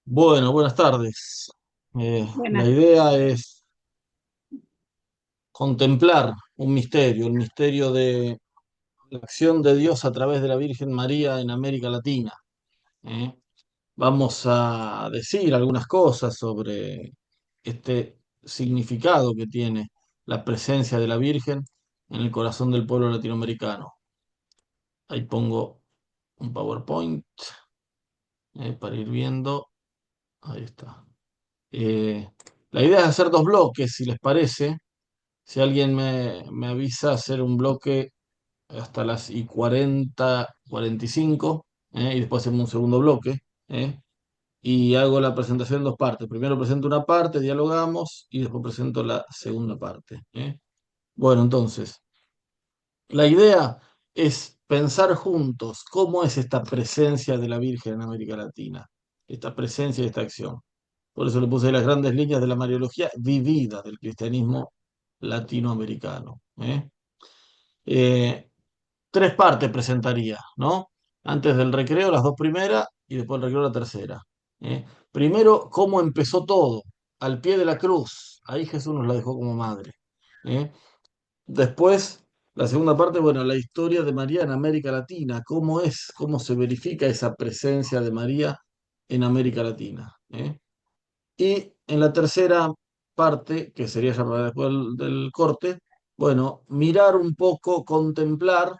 Bueno, buenas tardes. La Buenas. idea es contemplar un misterio, el misterio de la acción de Dios a través de la Virgen María en América Latina. ¿Eh? Vamos a decir algunas cosas sobre este significado que tiene la presencia de la Virgen en el corazón del pueblo latinoamericano. Ahí pongo un PowerPoint para ir viendo. Ahí está. Eh, la idea es hacer dos bloques, si les parece. Si alguien me avisa hacer un bloque hasta las y 40, 45, y después hacemos un segundo bloque, ¿eh? Y hago la presentación en dos partes. Primero presento una parte, dialogamos, y después presento la segunda parte, ¿eh? Bueno, entonces, la idea es pensar juntos cómo es esta presencia de la Virgen en América Latina, esta presencia y esta acción. Por eso le puse las grandes líneas de la Mariología vivida del cristianismo latinoamericano, ¿eh? Eh, Tres partes presentaría, ¿no? Antes del recreo, las dos primeras y después del recreo, la tercera. ¿Eh? Primero, cómo empezó todo, al pie de la cruz. Ahí Jesús nos la dejó como madre. ¿Eh? Después, la segunda parte, bueno, la historia de María en América Latina, cómo es, cómo se verifica esa presencia de María en América Latina. ¿Eh? Y en la tercera parte, que sería ya para después del corte, bueno, mirar un poco, contemplar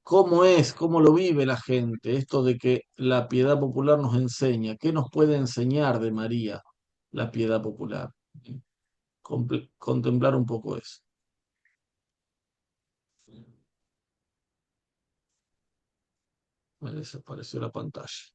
cómo es, cómo lo vive la gente, esto de que la piedad popular nos enseña, qué nos puede enseñar de María la piedad popular. Contemplar un poco eso. Me desapareció la pantalla.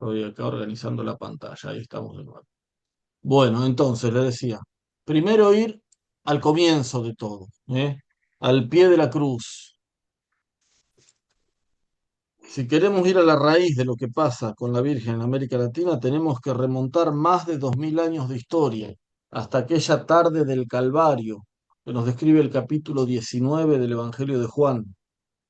Estoy acá organizando la pantalla, ahí estamos de nuevo. Bueno, entonces le decía, primero ir al comienzo de todo, al pie de la cruz. Si queremos ir a la raíz de lo que pasa con la Virgen en América Latina, tenemos que remontar más de 2000 años de historia, hasta aquella tarde del Calvario, que nos describe el capítulo 19 del Evangelio de Juan.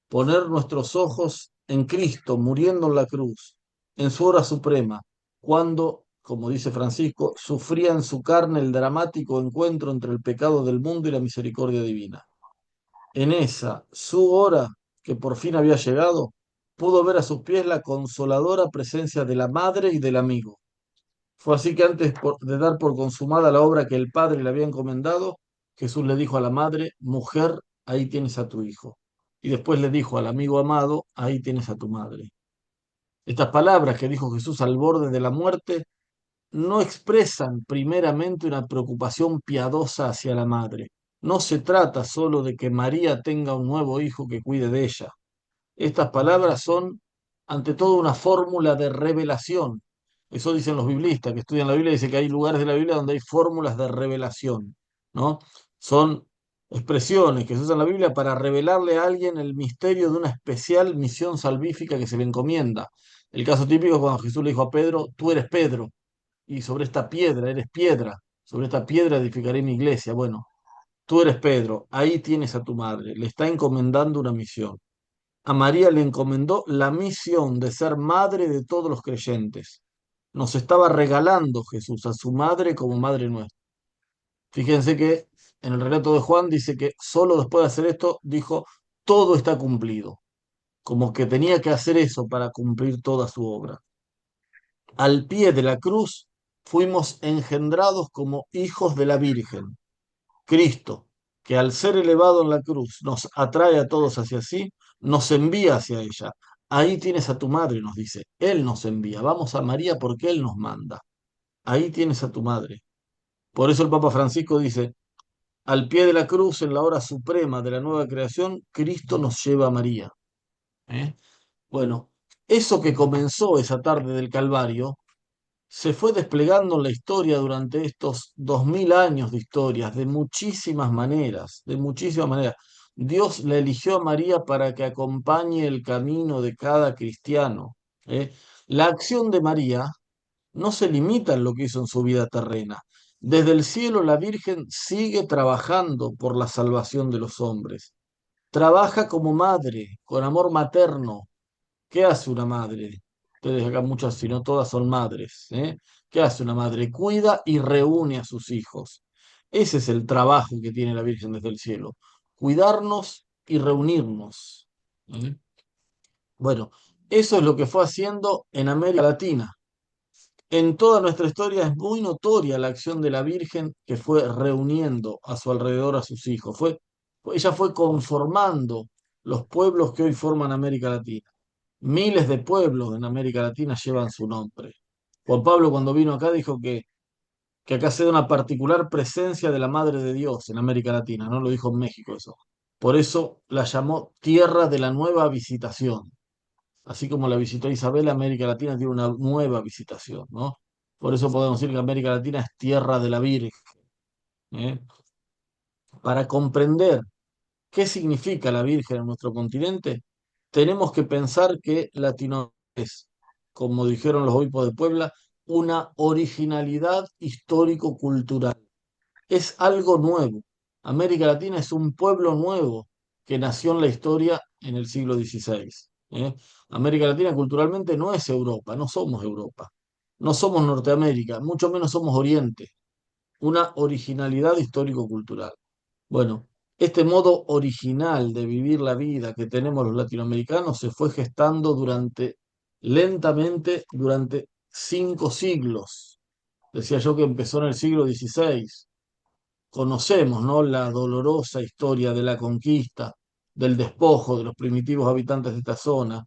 Poner nuestros ojos en Cristo, muriendo en la cruz, en su hora suprema, cuando, como dice Francisco, sufría en su carne el dramático encuentro entre el pecado del mundo y la misericordia divina. En esa, su hora, que por fin había llegado, pudo ver a sus pies la consoladora presencia de la madre y del amigo. Fue así que antes de dar por consumada la obra que el padre le había encomendado, Jesús le dijo a la madre, mujer, ahí tienes a tu hijo. Y después le dijo al amigo amado, ahí tienes a tu madre. Estas palabras que dijo Jesús al borde de la muerte no expresan primeramente una preocupación piadosa hacia la madre. No se trata solo de que María tenga un nuevo hijo que cuide de ella. Estas palabras son, ante todo, una fórmula de revelación. Eso dicen los biblistas que estudian la Biblia, dice que hay lugares de la Biblia donde hay fórmulas de revelación, ¿no? Son expresiones que se usan en la Biblia para revelarle a alguien el misterio de una especial misión salvífica que se le encomienda. El caso típico es cuando Jesús le dijo a Pedro, tú eres Pedro, y sobre esta piedra, eres piedra, sobre esta piedra edificaré mi iglesia. Bueno, tú eres Pedro, ahí tienes a tu madre, le está encomendando una misión. A María le encomendó la misión de ser madre de todos los creyentes. Nos estaba regalando Jesús a su madre como madre nuestra. Fíjense que en el relato de Juan dice que solo después de hacer esto dijo, todo está cumplido, como que tenía que hacer eso para cumplir toda su obra. Al pie de la cruz fuimos engendrados como hijos de la Virgen. Cristo, que al ser elevado en la cruz nos atrae a todos hacia sí, nos envía hacia ella. Ahí tienes a tu madre, nos dice. Él nos envía. Vamos a María porque Él nos manda. Ahí tienes a tu madre. Por eso el Papa Francisco dice, al pie de la cruz, en la hora suprema de la nueva creación, Cristo nos lleva a María. ¿Eh? Bueno, eso que comenzó esa tarde del Calvario se fue desplegando en la historia durante estos 2000 años de historias, de muchísimas maneras, de muchísimas maneras. Dios la eligió a María para que acompañe el camino de cada cristiano. ¿Eh? La acción de María no se limita en lo que hizo en su vida terrena. Desde el cielo la Virgen sigue trabajando por la salvación de los hombres. Trabaja como madre, con amor materno. ¿Qué hace una madre? Ustedes acá muchas, si no todas, son madres. ¿Eh? ¿Qué hace una madre? Cuida y reúne a sus hijos. Ese es el trabajo que tiene la Virgen desde el cielo. Cuidarnos y reunirnos. ¿Eh? Bueno, eso es lo que fue haciendo en América Latina. En toda nuestra historia es muy notoria la acción de la Virgen que fue reuniendo a su alrededor a sus hijos. Ella fue conformando los pueblos que hoy forman América Latina. Miles de pueblos en América Latina llevan su nombre. Juan Pablo cuando vino acá dijo que acá se da una particular presencia de la Madre de Dios en América Latina, no lo dijo en México eso. Por eso la llamó Tierra de la Nueva Visitación. Así como la visitó Isabel, América Latina tiene una nueva visitación, ¿no? Por eso podemos decir que América Latina es tierra de la Virgen. ¿Eh? Para comprender qué significa la Virgen en nuestro continente, tenemos que pensar que Latinoamérica es, como dijeron los obispos de Puebla, una originalidad histórico-cultural. Es algo nuevo. América Latina es un pueblo nuevo que nació en la historia en el siglo XVI. ¿Eh? América Latina culturalmente no es Europa, no somos Europa, no somos Norteamérica, mucho menos somos Oriente, una originalidad histórico-cultural. Bueno, este modo original de vivir la vida que tenemos los latinoamericanos se fue gestando lentamente, durante 5 siglos. Decía yo que empezó en el siglo XVI. Conocemos, ¿no? La dolorosa historia de la conquista, del despojo de los primitivos habitantes de esta zona.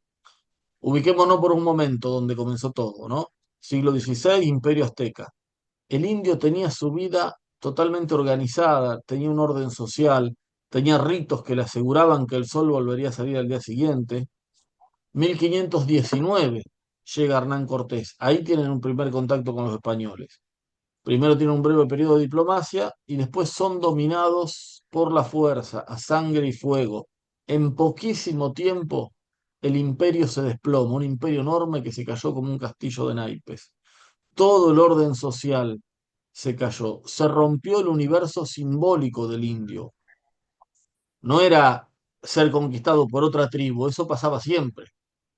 Ubiquémonos por un momento donde comenzó todo, ¿no? Siglo XVI, Imperio Azteca. El indio tenía su vida totalmente organizada, tenía un orden social, tenía ritos que le aseguraban que el sol volvería a salir al día siguiente. 1519 llega Hernán Cortés. Ahí tienen un primer contacto con los españoles. Primero tienen un breve periodo de diplomacia y después son dominados por la fuerza, a sangre y fuego. En poquísimo tiempo el imperio se desploma, un imperio enorme que se cayó como un castillo de naipes. Todo el orden social se cayó, se rompió el universo simbólico del indio. No era ser conquistado por otra tribu, eso pasaba siempre,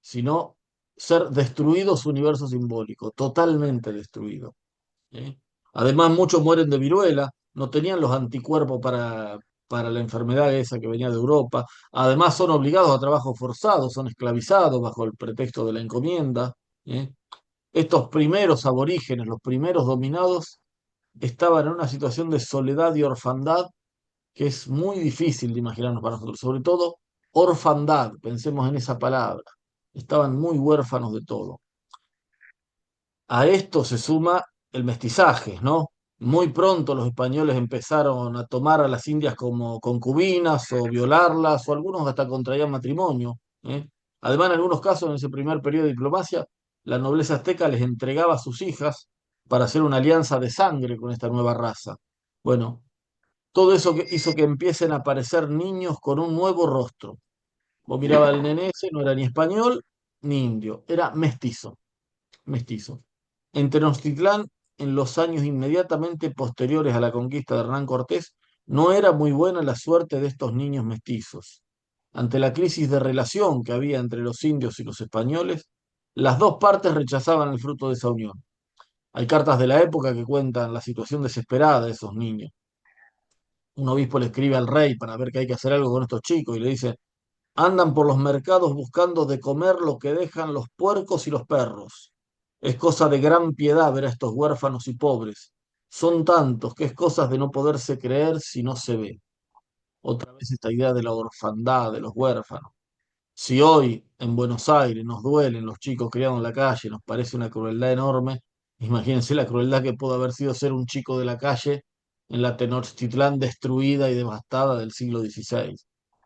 sino ser destruido su universo simbólico, totalmente destruido. ¿Eh? Además, muchos mueren de viruela, no tenían los anticuerpos para la enfermedad esa que venía de Europa. Además, son obligados a trabajo forzado, son esclavizados bajo el pretexto de la encomienda. ¿Eh? Estos primeros aborígenes, los primeros dominados, estaban en una situación de soledad y orfandad que es muy difícil de imaginarnos para nosotros, sobre todo orfandad, pensemos en esa palabra. Estaban muy huérfanos de todo. A esto se suma el mestizaje, ¿no? Muy pronto los españoles empezaron a tomar a las indias como concubinas o violarlas, o algunos hasta contraían matrimonio. ¿Eh? Además, en algunos casos, en ese primer periodo de diplomacia, la nobleza azteca les entregaba a sus hijas para hacer una alianza de sangre con esta nueva raza. Bueno, todo eso hizo que empiecen a aparecer niños con un nuevo rostro. Vos mirabas al nene ese, no era ni español ni indio, era mestizo mestizo. En Tenochtitlán, en los años inmediatamente posteriores a la conquista de Hernán Cortés, no era muy buena la suerte de estos niños mestizos. Ante la crisis de relación que había entre los indios y los españoles, las dos partes rechazaban el fruto de esa unión. Hay cartas de la época que cuentan la situación desesperada de esos niños. Un obispo le escribe al rey para ver que hay que hacer algo con estos chicos y le dice, andan por los mercados buscando de comer lo que dejan los puercos y los perros. Es cosa de gran piedad ver a estos huérfanos y pobres. Son tantos que es cosa de no poderse creer si no se ve. Otra vez esta idea de la orfandad, de los huérfanos. Si hoy en Buenos Aires nos duelen los chicos criados en la calle, nos parece una crueldad enorme, imagínense la crueldad que pudo haber sido ser un chico de la calle en la Tenochtitlán destruida y devastada del siglo XVI.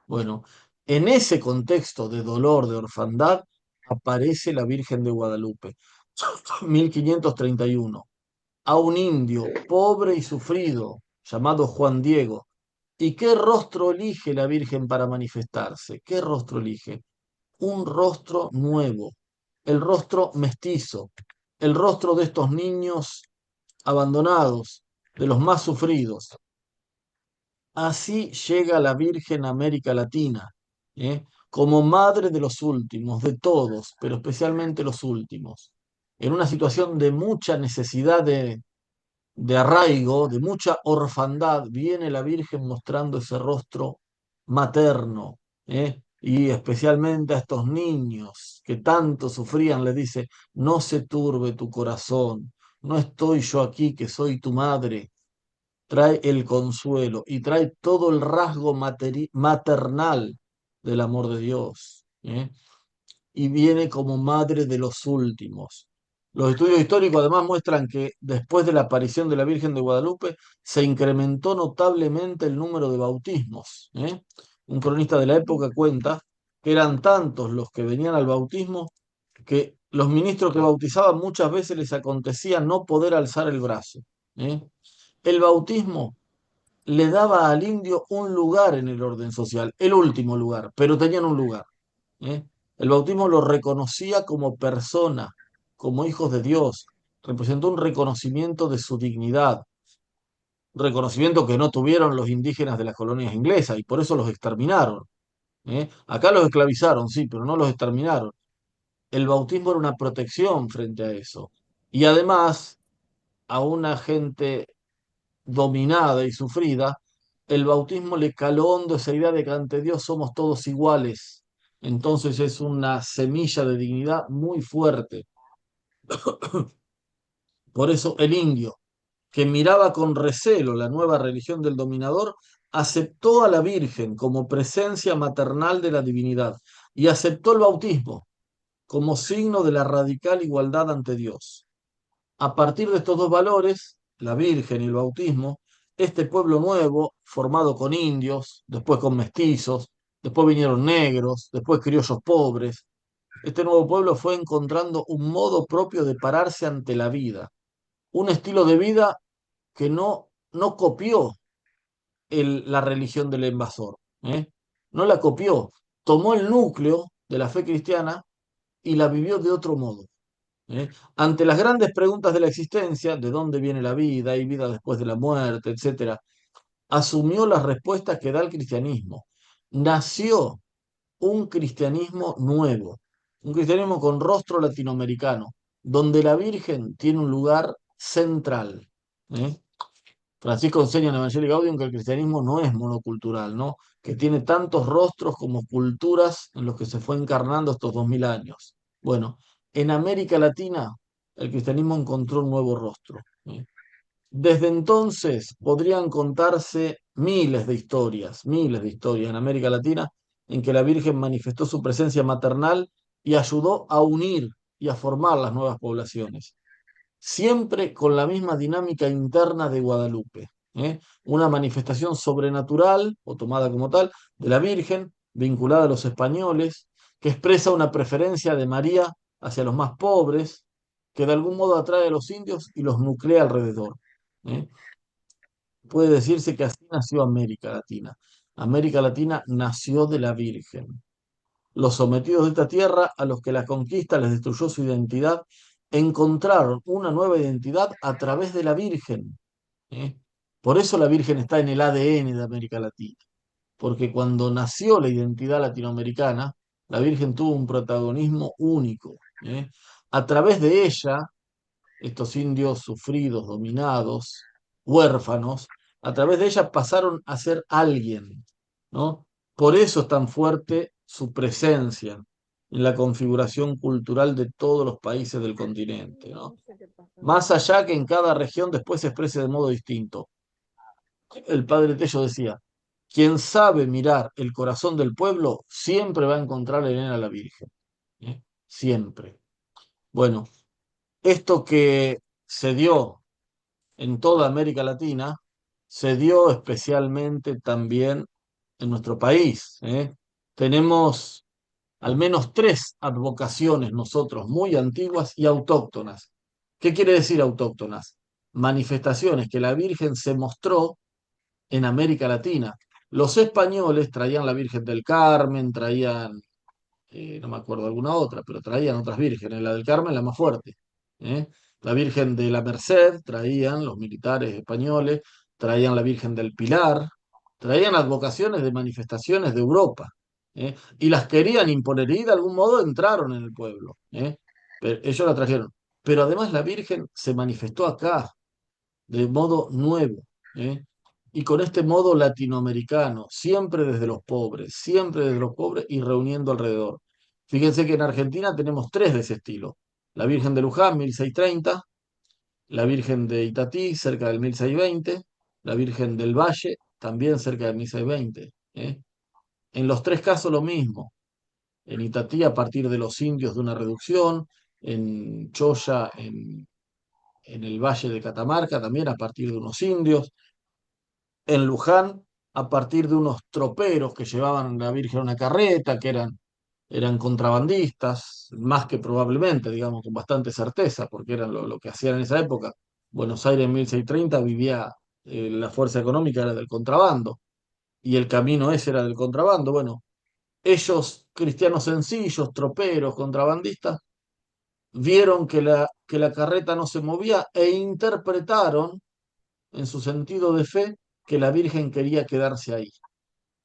Bueno, en ese contexto de dolor, de orfandad, aparece la Virgen de Guadalupe. 1531, a un indio pobre y sufrido llamado Juan Diego. ¿Y qué rostro elige la Virgen para manifestarse? ¿Qué rostro elige? Un rostro nuevo, el rostro mestizo, el rostro de estos niños abandonados, de los más sufridos. Así llega la Virgen a América Latina, como madre de los últimos, de todos, pero especialmente los últimos, en una situación de mucha necesidad de arraigo, de mucha orfandad, viene la Virgen mostrando ese rostro materno, y especialmente a estos niños que tanto sufrían, le dice, no se turbe tu corazón, no estoy yo aquí que soy tu madre, trae el consuelo y trae todo el rasgo maternal del amor de Dios, y viene como madre de los últimos. Los estudios históricos además muestran que después de la aparición de la Virgen de Guadalupe se incrementó notablemente el número de bautismos. Un cronista de la época cuenta que eran tantos los que venían al bautismo que los ministros que bautizaban muchas veces les acontecía no poder alzar el brazo. ¿eh? El bautismo le daba al indio un lugar en el orden social, el último lugar, pero tenían un lugar. ¿eh? El bautismo lo reconocía como persona, como hijos de Dios, representó un reconocimiento de su dignidad, un reconocimiento que no tuvieron los indígenas de las colonias inglesas y por eso los exterminaron. Acá los esclavizaron, sí, pero no los exterminaron. El bautismo era una protección frente a eso. Y además, a una gente dominada y sufrida, el bautismo le caló hondo esa idea de que ante Dios somos todos iguales. Entonces es una semilla de dignidad muy fuerte. Por eso el indio, que miraba con recelo la nueva religión del dominador, aceptó a la Virgen como presencia maternal de la divinidad y aceptó el bautismo como signo de la radical igualdad ante Dios. A partir de estos dos valores, la Virgen y el bautismo, este pueblo nuevo, formado con indios, después con mestizos, después vinieron negros, después criollos pobres, este nuevo pueblo fue encontrando un modo propio de pararse ante la vida, un estilo de vida que no copió la religión del invasor, no la copió, tomó el núcleo de la fe cristiana y la vivió de otro modo. Ante las grandes preguntas de la existencia, de dónde viene la vida, hay vida después de la muerte, etcétera, asumió las respuestas que da el cristianismo. Nació un cristianismo nuevo, un cristianismo con rostro latinoamericano, donde la Virgen tiene un lugar central. ¿eh? Francisco enseña en Evangelio Gaudium que el cristianismo no es monocultural, ¿no? Que tiene tantos rostros como culturas en los que se fue encarnando estos 2000 años. Bueno, en América Latina el cristianismo encontró un nuevo rostro. Desde entonces podrían contarse miles de historias en América Latina en que la Virgen manifestó su presencia maternal y ayudó a unir y a formar las nuevas poblaciones siempre con la misma dinámica interna de Guadalupe. Una manifestación sobrenatural, o tomada como tal, de la Virgen, vinculada a los españoles, que expresa una preferencia de María hacia los más pobres, que de algún modo atrae a los indios y los nuclea alrededor. ¿eh? Puede decirse que así nació América Latina. América Latina nació de la Virgen. Los sometidos de esta tierra, a los que la conquista les destruyó su identidad, encontraron una nueva identidad a través de la Virgen. ¿eh? Por eso la Virgen está en el ADN de América Latina, porque cuando nació la identidad latinoamericana, la Virgen tuvo un protagonismo único. A través de ella, estos indios sufridos, dominados, huérfanos, a través de ella pasaron a ser alguien, ¿no? Por eso es tan fuerte su presencia en la configuración cultural de todos los países del continente, ¿no? Más allá que en cada región después se exprese de modo distinto. El padre Tello decía, quien sabe mirar el corazón del pueblo siempre va a encontrar en él a la Virgen, siempre. Bueno, esto que se dio en toda América Latina, se dio especialmente también en nuestro país. Tenemos al menos tres advocaciones nosotros muy antiguas y autóctonas. ¿Qué quiere decir autóctonas? Manifestaciones que la Virgen se mostró en América Latina. Los españoles traían la Virgen del Carmen, traían, no me acuerdo alguna otra, pero traían otras vírgenes. La del Carmen, la más fuerte. ¿eh? La Virgen de la Merced traían los militares españoles, traían la Virgen del Pilar, traían advocaciones de manifestaciones de Europa. Y las querían imponer y de algún modo entraron en el pueblo. Pero ellos la trajeron. Pero además la Virgen se manifestó acá de modo nuevo, ¿eh? Y con este modo latinoamericano, siempre desde los pobres y reuniendo alrededor. Fíjense que en Argentina tenemos tres de ese estilo. La Virgen de Luján, 1630, la Virgen de Itatí, cerca del 1620, la Virgen del Valle, también cerca del 1620. En los tres casos lo mismo. En Itatí a partir de los indios de una reducción, en Choya, en el Valle de Catamarca, también a partir de unos indios, en Luján, a partir de unos troperos que llevaban a la Virgen a una carreta, que eran contrabandistas, más que probablemente, digamos, con bastante certeza, porque eran lo que hacían en esa época. Buenos Aires en 1630 vivía, la fuerza económica era del contrabando, y el camino ese era del contrabando. Bueno, ellos, cristianos sencillos, troperos, contrabandistas, vieron que la carreta no se movía e interpretaron en su sentido de fe que la Virgen quería quedarse ahí.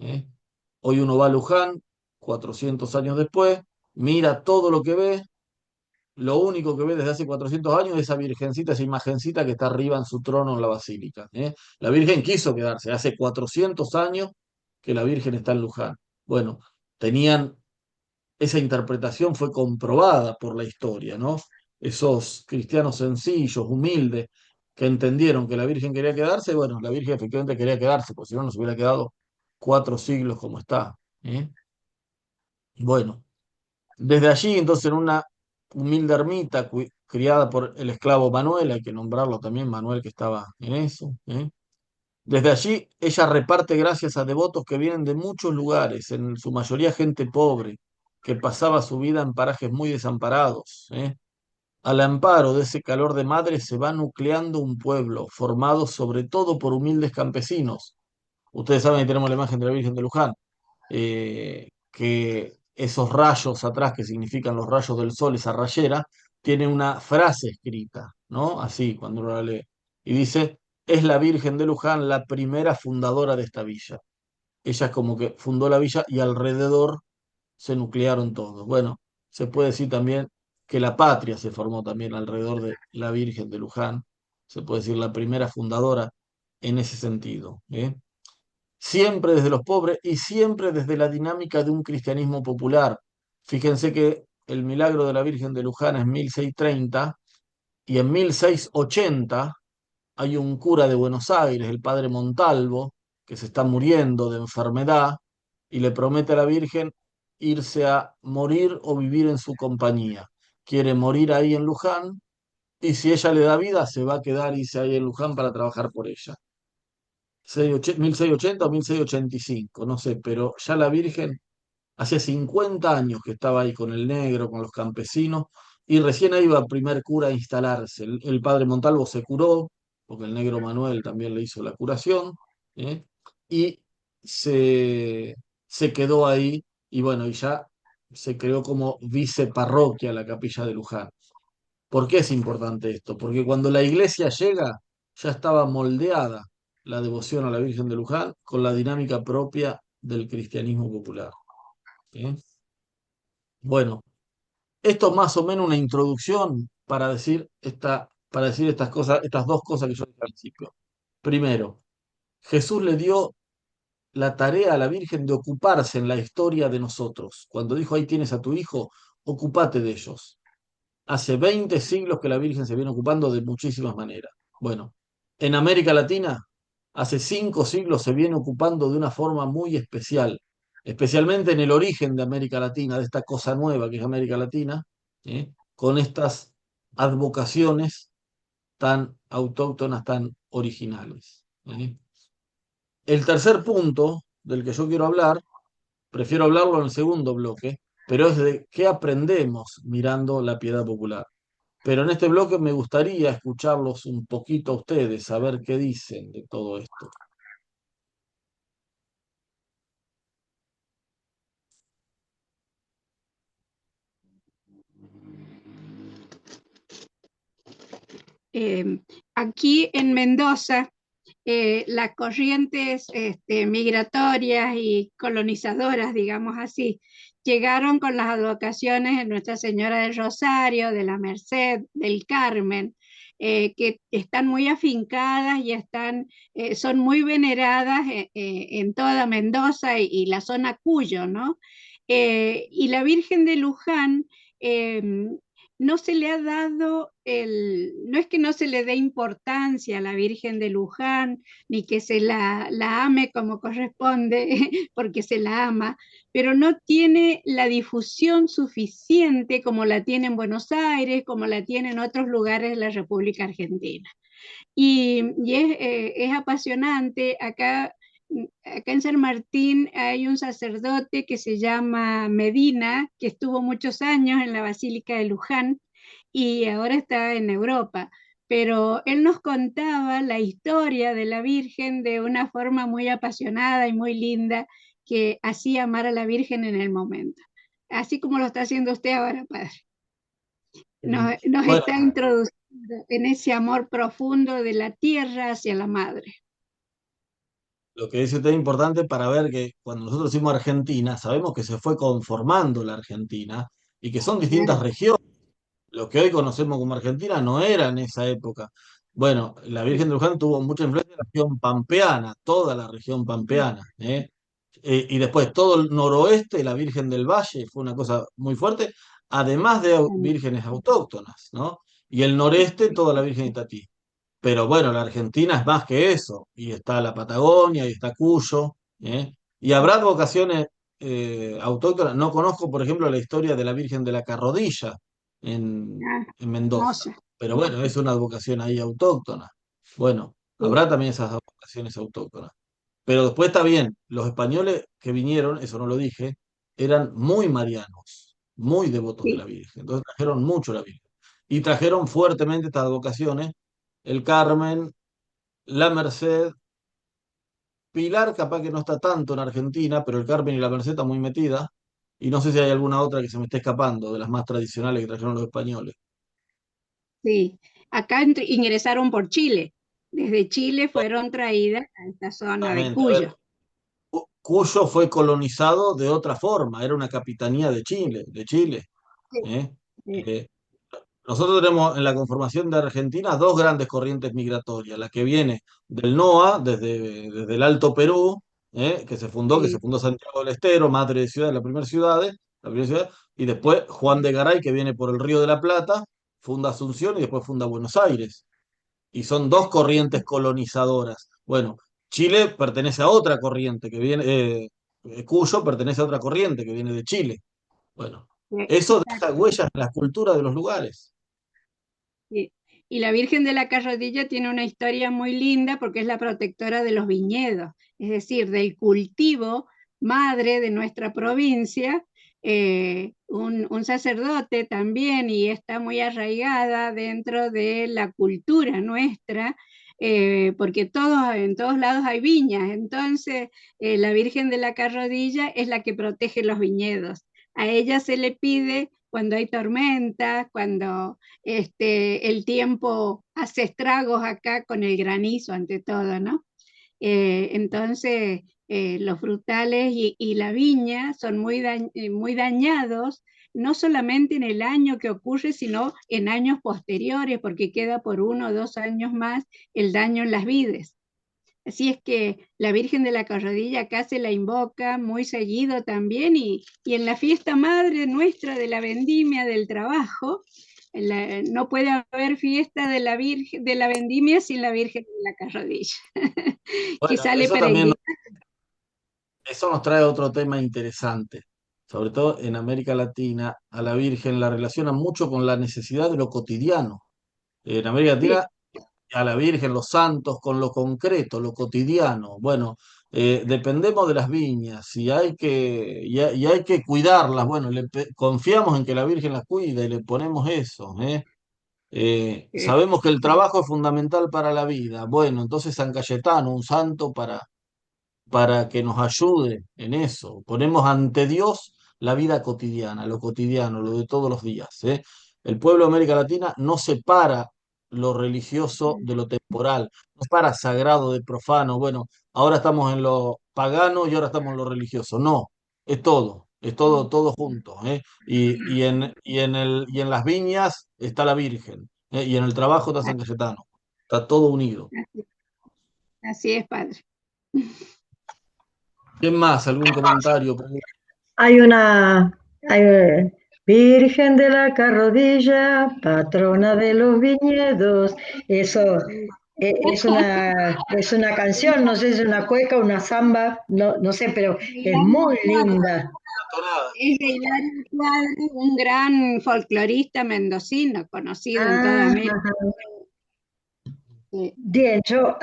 ¿eh? Hoy uno va a Luján, 400 años después, mira todo lo que ve, lo único que ve desde hace 400 años es esa virgencita, esa imagencita que está arriba en su trono en la basílica. La Virgen quiso quedarse, hace 400 años que la Virgen está en Luján. Bueno, tenían esa interpretación fue comprobada por la historia, ¿no? Esos cristianos sencillos, humildes, que entendieron que la Virgen quería quedarse, bueno, la Virgen efectivamente quería quedarse, porque si no, nos hubiera quedado 4 siglos como está. ¿eh? Bueno, desde allí, entonces, en una humilde ermita criada por el esclavo Manuel, hay que nombrarlo también, Manuel que estaba en eso. Desde allí, ella reparte gracias a devotos que vienen de muchos lugares, en su mayoría gente pobre, que pasaba su vida en parajes muy desamparados. Al amparo de ese calor de madre se va nucleando un pueblo, formado sobre todo por humildes campesinos. Ustedes saben que tenemos la imagen de la Virgen de Luján, que esos rayos atrás, que significan los rayos del sol, esa rayera, tiene una frase escrita, ¿no? Así, cuando uno la lee. Y dice, es la Virgen de Luján la primera fundadora de esta villa. Ella es como que fundó la villa y alrededor se nuclearon todos. Bueno, se puede decir también que la patria se formó también alrededor de la Virgen de Luján. Se puede decir la primera fundadora en ese sentido. Siempre desde los pobres y siempre desde la dinámica de un cristianismo popular. Fíjense que el milagro de la Virgen de Luján es 1630 y en 1680 hay un cura de Buenos Aires, el padre Montalvo, que se está muriendo de enfermedad y le promete a la Virgen irse a morir o vivir en su compañía. Quiere morir ahí en Luján y si ella le da vida se va a quedar y irse ahí en Luján para trabajar por ella. 1680 o 1685, no sé, pero ya la Virgen hacía 50 años que estaba ahí con el negro, con los campesinos, y recién ahí iba el primer cura a instalarse. El padre Montalvo se curó, porque el negro Manuel también le hizo la curación, ¿eh? y se, se quedó ahí, y bueno, y ya se creó como viceparroquia la capilla de Luján. ¿Por qué es importante esto? Porque cuando la iglesia llega, ya estaba moldeada la devoción a la Virgen de Luján con la dinámica propia del cristianismo popular. ¿eh? Bueno, esto es más o menos una introducción para decir estas cosas, estas dos cosas que yo dije al principio. Primero, Jesús le dio la tarea a la Virgen de ocuparse en la historia de nosotros. Cuando dijo, ahí tienes a tu hijo, ocúpate de ellos. Hace 20 siglos que la Virgen se viene ocupando de muchísimas maneras. Bueno, en América Latina, hace 5 siglos se viene ocupando de una forma muy especial, especialmente en el origen de América Latina, de esta cosa nueva que es América Latina, con estas advocaciones tan autóctonas, tan originales. El tercer punto del que yo quiero hablar, prefiero hablarlo en el segundo bloque, pero es de qué aprendemos mirando la piedad popular. Pero en este bloque me gustaría escucharlos un poquito a ustedes, saber qué dicen de todo esto. Eh, Aquí en Mendoza, las corrientes migratorias y colonizadoras, digamos así, llegaron con las advocaciones de Nuestra Señora del Rosario, de la Merced, del Carmen, que están muy afincadas y son muy veneradas en toda Mendoza y la zona Cuyo, ¿no? Y la Virgen de Luján eh, no se le ha dado no es que no se le dé importancia a la Virgen de Luján, ni que la ame como corresponde, porque se la ama, pero no tiene la difusión suficiente como la tiene en Buenos Aires, como la tiene en otros lugares de la República Argentina. Es apasionante. Acá en San Martín hay un sacerdote que se llama Medina, que estuvo muchos años en la Basílica de Luján y ahora está en Europa. Pero él nos contaba la historia de la Virgen de una forma muy apasionada y muy linda que hacía amar a la Virgen en el momento. Así como lo está haciendo usted ahora, padre. Nos Bueno, está introduciendo en ese amor profundo de la tierra hacia la madre. lo que dice usted es importante para ver que cuando nosotros decimos Argentina, sabemos que se fue conformando la Argentina y que son distintas Claro, regiones. Lo que hoy conocemos como Argentina no era en esa época. Bueno, la Virgen de Luján tuvo mucha influencia en la región pampeana, toda la región pampeana, ¿eh? Y después todo el noroeste, la Virgen del Valle, fue una cosa muy fuerte, además de vírgenes autóctonas, ¿no? Y el noreste, toda la Virgen de Itatí. Pero bueno, la Argentina es más que eso, y está la Patagonia, y está Cuyo, ¿eh? Y habrá vocaciones autóctonas. No conozco, por ejemplo, la historia de la Virgen de la Carrodilla en Mendoza, hermosa. pero bueno, es una vocación ahí autóctona. Bueno, Sí, habrá también esas vocaciones autóctonas. Pero después está bien, los españoles que vinieron, eso no lo dije, eran muy marianos, muy devotos de la sí, Virgen. Entonces trajeron mucho la Virgen. Y trajeron fuertemente estas vocaciones, el Carmen, la Merced, Pilar capaz que no está tanto en Argentina, pero el Carmen y la Merced están muy metidas. Y no sé si hay alguna otra que se me esté escapando de las más tradicionales que trajeron los españoles. sí. Acá ingresaron por Chile. Desde Chile fueron traídas a esta zona de Exactamente. A ver, Cuyo. Cuyo fue colonizado de otra forma, era una capitanía de Chile. Sí, ¿Eh? sí, Eh, Nosotros tenemos en la conformación de Argentina dos grandes corrientes migratorias, la que viene del NOA, desde el Alto Perú, que se sí, fundó Santiago del Estero, madre de ciudad, la primera ciudad, y después Juan de Garay, que viene por el Río de la Plata, funda Asunción y después funda Buenos Aires. Y son dos corrientes colonizadoras. Bueno, Chile pertenece a otra corriente que viene, Cuyo pertenece a otra corriente que viene de Chile. Bueno, eso deja exacto. huellas en la cultura de los lugares. Sí. Y la Virgen de la Carrodilla tiene una historia muy linda porque es la protectora de los viñedos, es decir, del cultivo madre de nuestra provincia, un sacerdote también, y está muy arraigada dentro de la cultura nuestra, porque en todos lados hay viñas, entonces la Virgen de la Carrodilla es la que protege los viñedos. A ella se le pide cuando hay tormentas, cuando el tiempo hace estragos acá con el granizo ante todo, ¿no? Entonces, los frutales y la viña son muy dañados, no solamente en el año que ocurre, sino en años posteriores, porque queda por 1 o 2 años más el daño en las vides. Así es que la Virgen de la Carrodilla acá se la invoca muy seguido también y en la fiesta madre nuestra de la vendimia del trabajo, no puede haber fiesta de la Virgen de la vendimia sin la Virgen de la Carrodilla, que Bueno, sale peregrina. eso nos trae otro tema interesante. Sobre todo en América Latina, a la Virgen la relacionan mucho con la necesidad de lo cotidiano. En América Sí, Latina a la Virgen, los santos, con lo concreto, lo cotidiano. Bueno, dependemos de las viñas y hay que cuidarlas. Bueno, confiamos en que la Virgen las cuide y le ponemos eso, ¿eh? Sabemos que el trabajo es fundamental para la vida. Bueno, entonces San Cayetano, un santo para que nos ayude en eso. Ponemos ante Dios la vida cotidiana, lo cotidiano, lo de todos los días, ¿eh? El pueblo de América Latina no separa lo religioso de lo temporal, no separa sagrado de profano. Bueno, ahora estamos en lo pagano y ahora estamos en lo religioso. No, es todo, todo junto, ¿eh? Y en las viñas está la Virgen, ¿eh? Y en el trabajo está San Cayetano. Está todo unido. Así, así es, padre. ¿Quién más? ¿Algún comentario? Hay una Virgen de la Carrodilla, patrona de los viñedos. Eso es una canción, no sé si es una cueca, una samba, no, no sé, pero es muy linda. Es de Hilario Cuadri, un gran folclorista mendocino, conocido en toda Ah, América. ajá. Sí. Bien, yo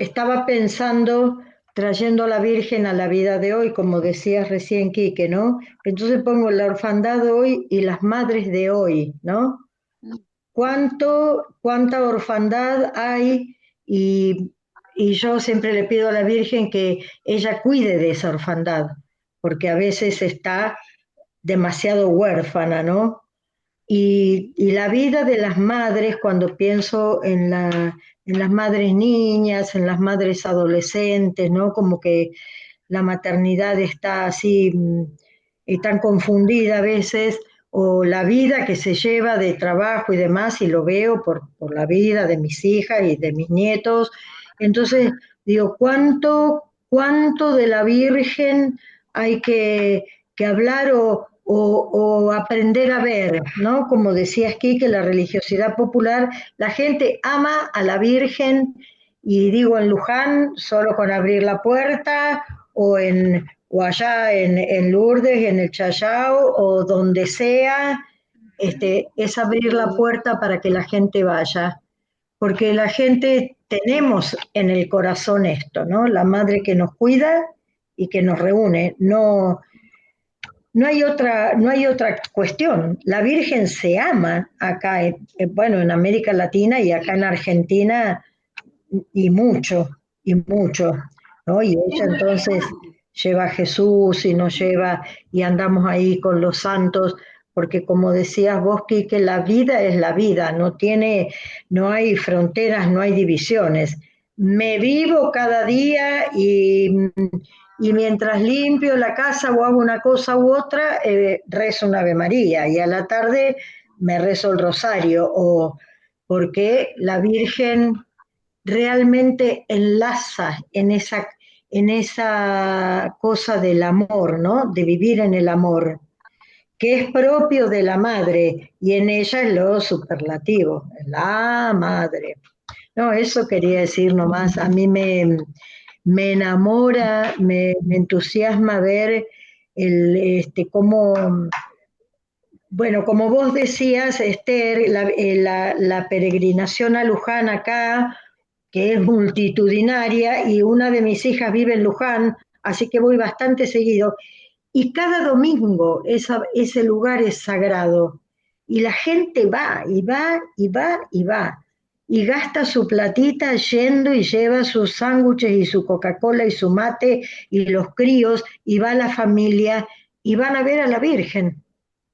estaba pensando, trayendo a la Virgen a la vida de hoy, como decías recién, Quique, ¿no? Entonces pongo la orfandad de hoy y las madres de hoy, ¿no? ¿Cuánta orfandad hay? Y, y yo siempre le pido a la Virgen que ella cuide de esa orfandad, porque a veces está demasiado huérfana, ¿no? Y la vida de las madres, cuando pienso en las madres niñas, en las madres adolescentes, ¿no? Como que la maternidad está así tan confundida a veces, o la vida que se lleva de trabajo y demás, y lo veo por la vida de mis hijas y de mis nietos. Entonces, digo, ¿cuánto de la Virgen hay que hablar o aprender a ver, ¿no? Como decías aquí, que la religiosidad popular, la gente ama a la Virgen, y digo en Luján, solo con abrir la puerta, o allá en Lourdes, en el Chayao, o donde sea, es abrir la puerta para que la gente vaya, porque la gente tenemos en el corazón esto, ¿no? La madre que nos cuida y que nos reúne, no hay otra cuestión. La Virgen se ama acá, bueno, en América Latina y acá en Argentina, y mucho, ¿no? Y ella entonces lleva a Jesús y nos lleva y andamos ahí con los santos, porque como decías vos, que la vida es la vida, no hay fronteras, no hay divisiones. Me vivo cada día y mientras limpio la casa o hago una cosa u otra, rezo una Ave María y a la tarde me rezo el rosario, o porque la Virgen realmente enlaza en esa cosa del amor, ¿no? De vivir en el amor, que es propio de la madre, y en ella es lo superlativo, la madre. No, eso quería decir nomás. A mí me enamora, me entusiasma ver cómo, bueno, como vos decías, Esther, la peregrinación a Luján acá, que es multitudinaria, y una de mis hijas vive en Luján, así que voy bastante seguido. Y cada domingo ese lugar es sagrado. Y la gente va, y va, y va, y va. Y gasta su platita yendo y lleva sus sándwiches y su Coca-Cola y su mate y los críos, y va la familia y van a ver a la Virgen.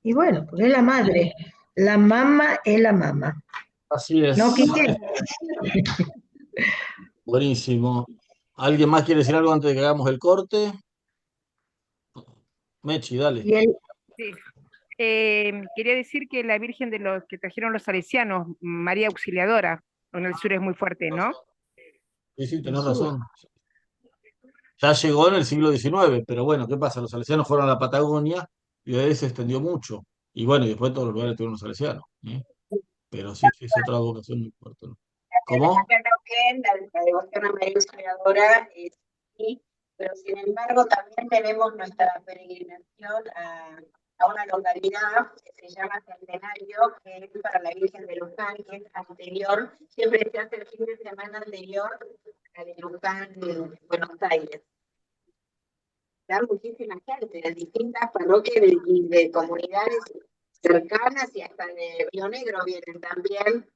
Y bueno, pues es la madre. La mamá es la mamá. Así ¿No, es. Quique? Buenísimo. ¿Alguien más quiere decir algo antes de que hagamos el corte? Mechi, dale. Y el, Sí. Quería decir que la Virgen de los que trajeron los salesianos, María Auxiliadora, en el sur es muy fuerte, ¿no? Sí, sí, el tenés sur. razón. Ya llegó en el siglo XIX, pero bueno, ¿qué pasa? Los salesianos fueron a la Patagonia y de ahí se extendió mucho. Y bueno, y después todos los lugares tuvieron los salesianos, ¿eh? Pero sí, sí, es otra vocación muy fuerte, ¿no? ¿Cómo? Acá también la devoción a María Auxiliadora sí, pero sin embargo también tenemos nuestra peregrinación a a una localidad que se llama Centenario, que es para la Virgen de Luján, que es anterior, siempre se hace el fin de semana anterior a la de Luján en Buenos Aires. Da muchísima gente de distintas parroquias y de comunidades cercanas y hasta de Río Negro vienen también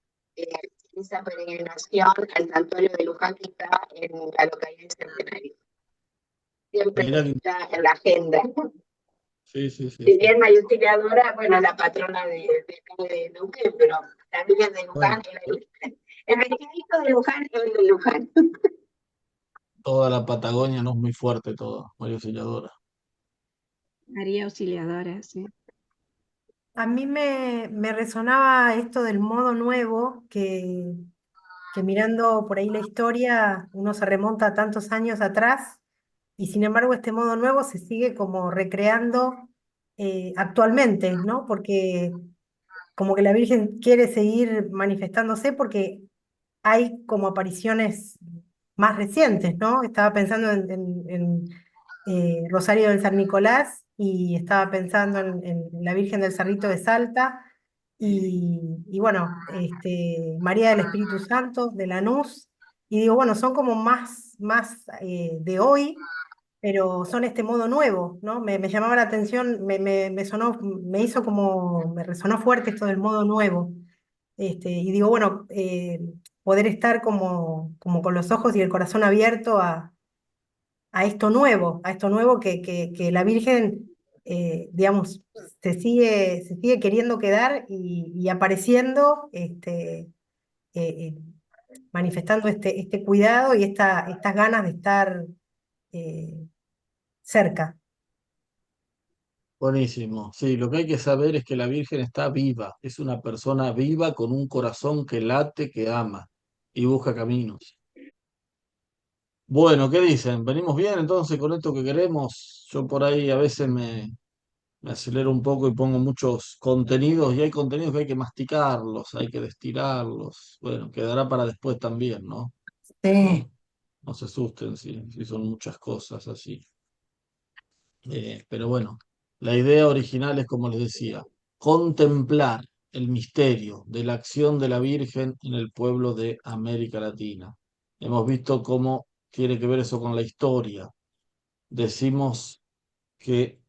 esa peregrinación al santuario de Luján que está en la localidad de Centenario. Siempre Mirá que... está en la agenda. Sí, sí, sí, Si sí. bien María Auxiliadora, bueno, la patrona de Neuquén, pero la Virgen de Luján, Bueno, el vestidito de Luján es el de Luján. toda la Patagonia no es muy fuerte, toda, María Auxiliadora. María Auxiliadora, sí. A mí me resonaba esto del modo nuevo, que mirando por ahí la historia uno se remonta a tantos años atrás y sin embargo este modo nuevo se sigue como recreando actualmente, ¿no? Porque como que la Virgen quiere seguir manifestándose porque hay como apariciones más recientes, ¿no? Estaba pensando en Rosario del San Nicolás y estaba pensando en la Virgen del Cerrito de Salta y bueno, María del Espíritu Santo de Lanús. Y digo, bueno, son como más de hoy, pero son este modo nuevo, ¿no? Me llamaba la atención, me sonó, me hizo como, me resonó fuerte esto del modo nuevo. Y digo, bueno, poder estar como con los ojos y el corazón abierto a esto nuevo que la Virgen, digamos, se sigue queriendo quedar y apareciendo, eh, manifestando este cuidado y estas ganas de estar eh, cerca. Buenísimo. Sí, lo que hay que saber es que la Virgen está viva, es una persona viva con un corazón que late, que ama y busca caminos. Bueno, ¿qué dicen? ¿Venimos bien entonces con esto que queremos? Yo por ahí a veces me acelero un poco y pongo muchos contenidos y hay contenidos que hay que masticarlos, hay que destilarlos. Bueno, quedará para después también, ¿no? Sí. No, no se asusten si son muchas cosas así. Pero bueno, la idea original es, como les decía, contemplar el misterio de la acción de la Virgen en el pueblo de América Latina. Hemos visto cómo tiene que ver eso con la historia. Decimos que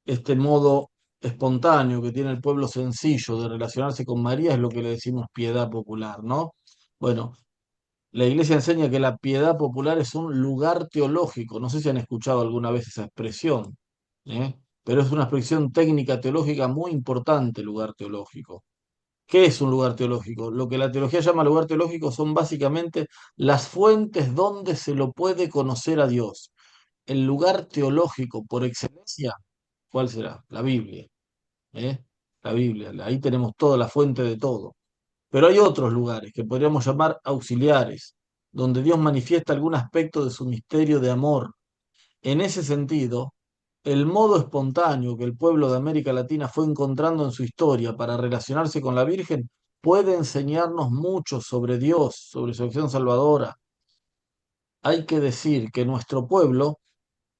este modo espontáneo que tiene el pueblo sencillo de relacionarse con María es lo que le decimos piedad popular, ¿no? Bueno, la iglesia enseña que la piedad popular es un lugar teológico. No sé si han escuchado alguna vez esa expresión, ¿eh? Pero es una expresión técnica teológica muy importante, lugar teológico. ¿Qué es un lugar teológico? Lo que la teología llama lugar teológico son básicamente las fuentes donde se lo puede conocer a Dios. El lugar teológico por excelencia, ¿cuál será? La Biblia, ¿eh? La Biblia, ahí tenemos toda la fuente de todo. Pero hay otros lugares que podríamos llamar auxiliares, donde Dios manifiesta algún aspecto de su misterio de amor. En ese sentido, el modo espontáneo que el pueblo de América Latina fue encontrando en su historia para relacionarse con la Virgen puede enseñarnos mucho sobre Dios, sobre su acción salvadora. Hay que decir que nuestro pueblo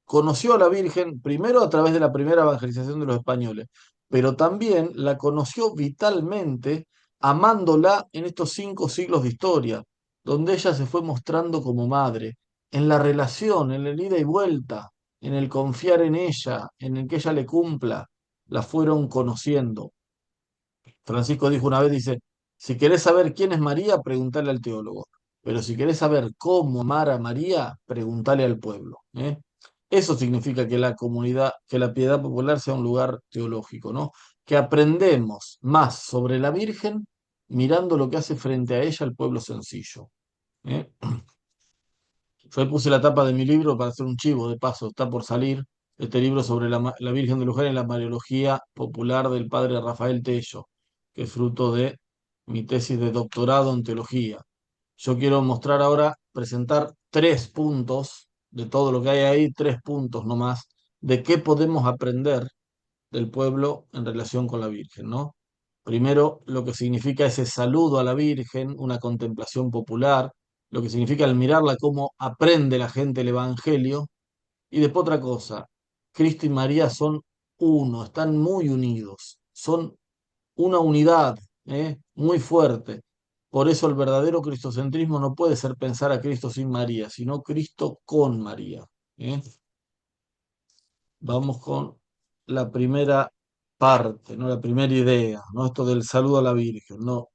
conoció a la Virgen primero a través de la primera evangelización de los españoles, pero también la conoció vitalmente amándola en estos 5 siglos de historia, donde ella se fue mostrando como madre, en la relación, en el ida y vuelta, en el confiar en ella, en el que ella le cumpla, la fueron conociendo. Francisco dijo una vez, dice, si querés saber quién es María, preguntale al teólogo, pero si querés saber cómo amar a María, preguntale al pueblo, ¿eh? Eso significa que la comunidad, que la piedad popular sea un lugar teológico, ¿no? Que aprendemos más sobre la Virgen mirando lo que hace frente a ella el pueblo sencillo, ¿eh? Yo ahí puse la tapa de mi libro para hacer un chivo, de paso, está por salir este libro sobre la Virgen de Luján en la Mariología Popular del padre Rafael Tello, que es fruto de mi tesis de doctorado en teología. Yo quiero mostrar ahora, presentar 3 puntos de todo lo que hay ahí, 3 puntos nomás, de qué podemos aprender del pueblo en relación con la Virgen, ¿no? Primero, lo que significa ese saludo a la Virgen, una contemplación popular, lo que significa al mirarla cómo aprende la gente el Evangelio, y después otra cosa, Cristo y María son uno, están muy unidos, son una unidad, muy fuerte. Por eso el verdadero cristocentrismo no puede ser pensar a Cristo sin María, sino Cristo con María. ¿eh? Vamos con la primera parte, ¿no? La primera idea, ¿no? Esto del saludo a la Virgen, ¿no?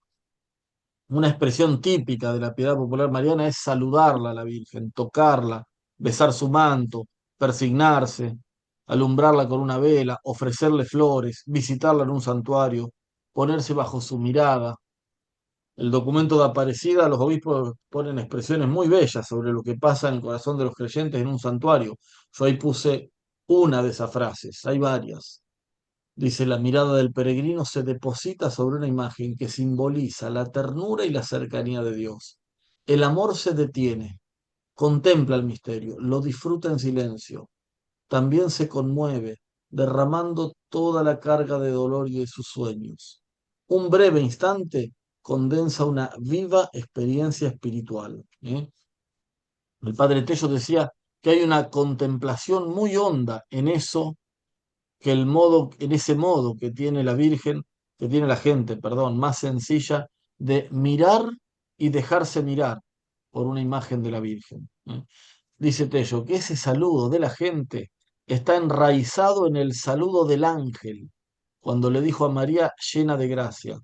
Una expresión típica de la piedad popular mariana es saludarla a la Virgen, tocarla, besar su manto, persignarse, alumbrarla con una vela, ofrecerle flores, visitarla en un santuario, ponerse bajo su mirada. El documento de Aparecida, los obispos ponen expresiones muy bellas sobre lo que pasa en el corazón de los creyentes en un santuario. Yo ahí puse una de esas frases, hay varias. Dice, la mirada del peregrino se deposita sobre una imagen que simboliza la ternura y la cercanía de Dios. El amor se detiene, contempla el misterio, lo disfruta en silencio. También se conmueve, derramando toda la carga de dolor y de sus sueños. Un breve instante condensa una viva experiencia espiritual. El padre Tello decía que hay una contemplación muy honda en eso que en ese modo que tiene la Virgen, que tiene la gente, perdón, más sencilla de mirar y dejarse mirar por una imagen de la Virgen. Dice Tello que ese saludo de la gente está enraizado en el saludo del ángel, cuando le dijo a María llena de gracia.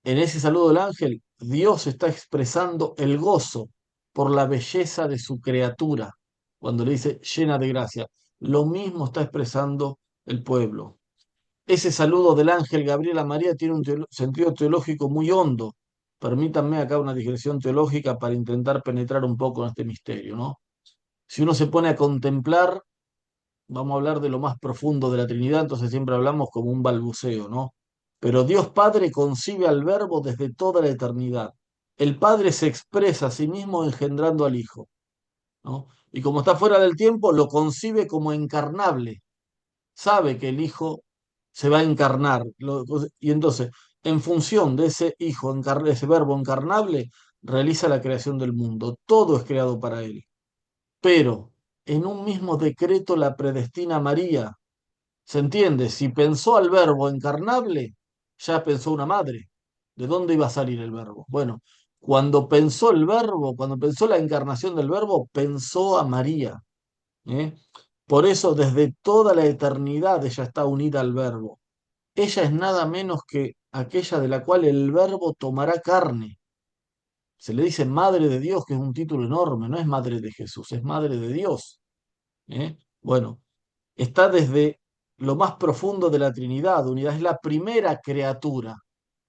En ese saludo del ángel, Dios está expresando el gozo por la belleza de su criatura, cuando le dice llena de gracia. Lo mismo está expresando el pueblo. Ese saludo del ángel Gabriel a María tiene un sentido teológico muy hondo. Permítanme acá una digresión teológica para intentar penetrar un poco en este misterio, ¿no? Si uno se pone a contemplar, vamos a hablar de lo más profundo de la Trinidad, entonces siempre hablamos como un balbuceo, ¿no? Pero Dios Padre concibe al Verbo desde toda la eternidad. El Padre se expresa a sí mismo engendrando al Hijo, ¿no? Y como está fuera del tiempo, lo concibe como encarnable. Sabe que el Hijo se va a encarnar. Y entonces, en función de ese Hijo, ese Verbo encarnable, realiza la creación del mundo. Todo es creado para Él. Pero en un mismo decreto la predestina a María. ¿Se entiende? Si pensó al verbo encarnable, ya pensó una madre. ¿De dónde iba a salir el verbo? Bueno, cuando pensó el verbo, cuando pensó la encarnación del verbo, pensó a María. ¿eh? Por eso, desde toda la eternidad ella está unida al verbo. Ella es nada menos que aquella de la cual el verbo tomará carne. Se le dice Madre de Dios, que es un título enorme, no es Madre de Jesús, es Madre de Dios. Bueno, está desde lo más profundo de la Trinidad, unidad, es la primera criatura.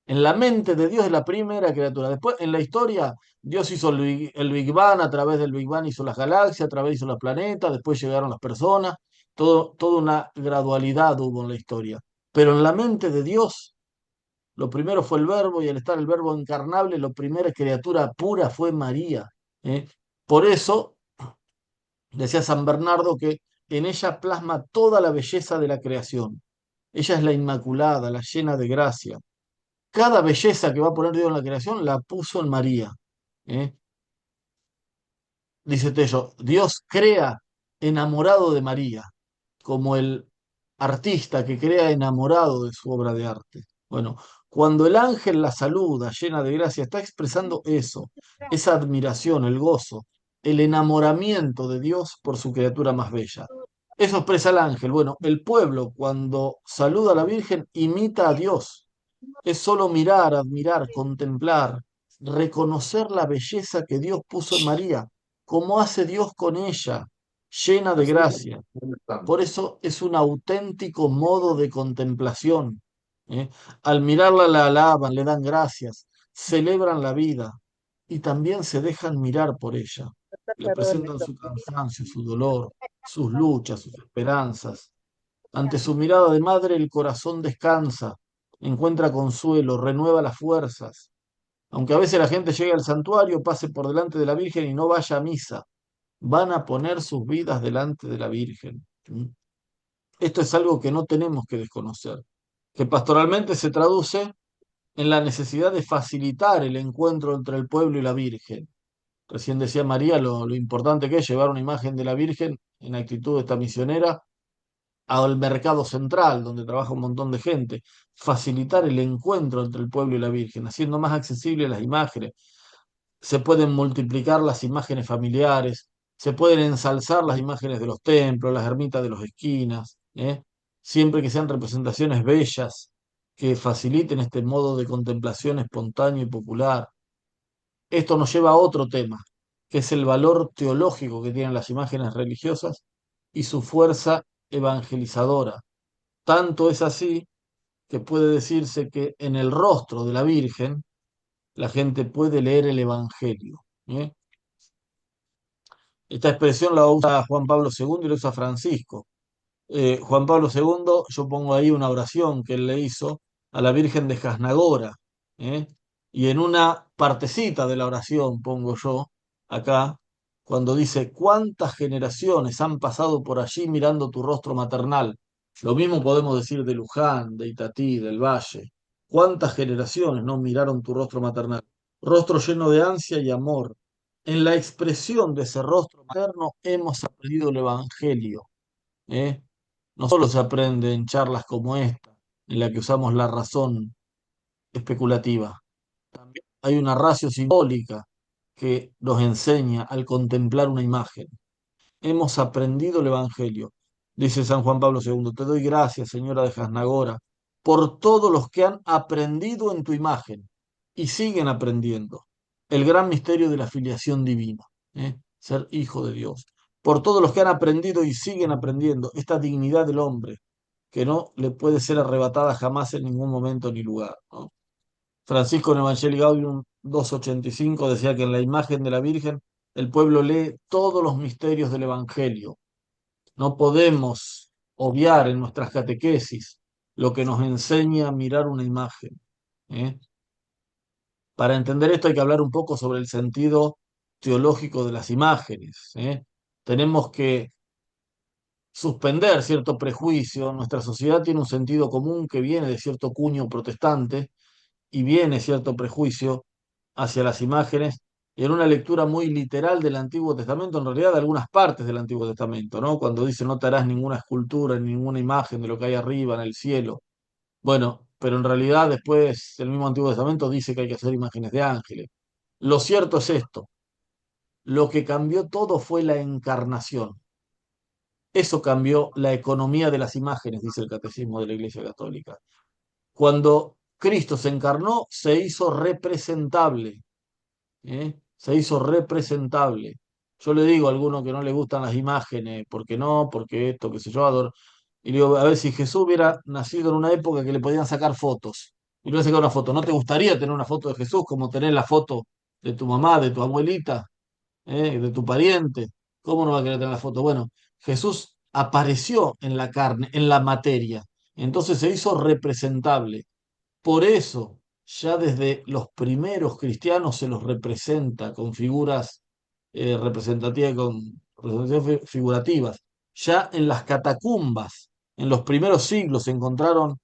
En la mente de Dios es la primera criatura. Después, en la historia, Dios hizo el Big Bang, a través del Big Bang hizo las galaxias, a través hizo los planetas, después llegaron las personas, toda una gradualidad hubo en la historia. Pero en la mente de Dios, lo primero fue el Verbo, y al estar el Verbo encarnable, la primera criatura pura fue María. ¿eh? Por eso, decía San Bernardo que en ella plasma toda la belleza de la creación. Ella es la Inmaculada, la llena de gracia. Cada belleza que va a poner Dios en la creación la puso en María. ¿eh? Dice Tello, Dios crea enamorado de María, como el artista que crea enamorado de su obra de arte. Bueno, cuando el ángel la saluda, llena de gracia, está expresando eso, esa admiración, el gozo, el enamoramiento de Dios por su criatura más bella. Eso expresa el ángel. Bueno, el pueblo cuando saluda a la Virgen imita a Dios. Es solo mirar, admirar, contemplar, reconocer la belleza que Dios puso en María, como hace Dios con ella, llena de gracia. Por eso es un auténtico modo de contemplación. ¿eh? Al mirarla la alaban, le dan gracias, celebran la vida y también se dejan mirar por ella. Le presentan su cansancio, su dolor, sus luchas, sus esperanzas. Ante su mirada de madre el corazón descansa, encuentra consuelo, renueva las fuerzas. Aunque a veces la gente llegue al santuario, pase por delante de la Virgen y no vaya a misa, van a poner sus vidas delante de la Virgen. Esto es algo que no tenemos que desconocer, que pastoralmente se traduce en la necesidad de facilitar el encuentro entre el pueblo y la Virgen. Recién decía María lo importante que es llevar una imagen de la Virgen en actitud de esta misionera al mercado central, donde trabaja un montón de gente, facilitar el encuentro entre el pueblo y la Virgen, haciendo más accesibles las imágenes. Se pueden multiplicar las imágenes familiares, se pueden ensalzar las imágenes de los templos, las ermitas de las esquinas, siempre que sean representaciones bellas, que faciliten este modo de contemplación espontáneo y popular. Esto nos lleva a otro tema, que es el valor teológico que tienen las imágenes religiosas y su fuerza evangelizadora. Tanto es así que puede decirse que en el rostro de la Virgen la gente puede leer el Evangelio. ¿Eh? Esta expresión la usa Juan Pablo II y la usa Francisco. Juan Pablo II, yo pongo ahí una oración que él le hizo a la Virgen de Jasnagora, ¿eh? Y en una partecita de la oración pongo yo acá, cuando dice, ¿cuántas generaciones han pasado por allí mirando tu rostro maternal? Lo mismo podemos decir de Luján, de Itatí, del Valle. ¿Cuántas generaciones no miraron tu rostro maternal? Rostro lleno de ansia y amor. En la expresión de ese rostro materno hemos aprendido el Evangelio. ¿Eh? No solo se aprende en charlas como esta, en la que usamos la razón especulativa, también hay una ratio simbólica que nos enseña al contemplar una imagen. Hemos aprendido el Evangelio, dice San Juan Pablo II. Te doy gracias, Señora de Jasnagora, por todos los que han aprendido en tu imagen y siguen aprendiendo el gran misterio de la filiación divina, ser hijo de Dios. Por todos los que han aprendido y siguen aprendiendo esta dignidad del hombre, que no le puede ser arrebatada jamás en ningún momento ni lugar, ¿no? Francisco en Evangelii Gaudium 285 decía que en la imagen de la Virgen el pueblo lee todos los misterios del Evangelio. No podemos obviar en nuestras catequesis lo que nos enseña a mirar una imagen. ¿Eh? Para entender esto hay que hablar un poco sobre el sentido teológico de las imágenes. Tenemos que suspender cierto prejuicio. Nuestra sociedad tiene un sentido común que viene de cierto cuño protestante y viene cierto prejuicio hacia las imágenes y en una lectura muy literal del Antiguo Testamento, en realidad de algunas partes del Antiguo Testamento, ¿no? Cuando dice no te harás ninguna escultura, ni ninguna imagen de lo que hay arriba en el cielo. Bueno, pero en realidad después el mismo Antiguo Testamento dice que hay que hacer imágenes de ángeles. Lo cierto es esto, lo que cambió todo fue la encarnación. Eso cambió la economía de las imágenes, dice el Catecismo de la Iglesia Católica. Cuando Cristo se encarnó, se hizo representable. Se hizo representable. Yo le digo a alguno que no le gustan las imágenes, porque no, porque esto, qué sé yo, y le digo, a ver, si Jesús hubiera nacido en una época que le podían sacar fotos, y le hubiera sacado una foto, ¿no te gustaría tener una foto de Jesús como tener la foto de tu mamá, de tu abuelita, de tu pariente? ¿Cómo no va a querer tener la foto? Bueno, Jesús apareció en la carne, en la materia, entonces se hizo representable. Por eso, ya desde los primeros cristianos se los representa con figuras representativas, con representaciones figurativas. Ya en las catacumbas, en los primeros siglos, se encontraron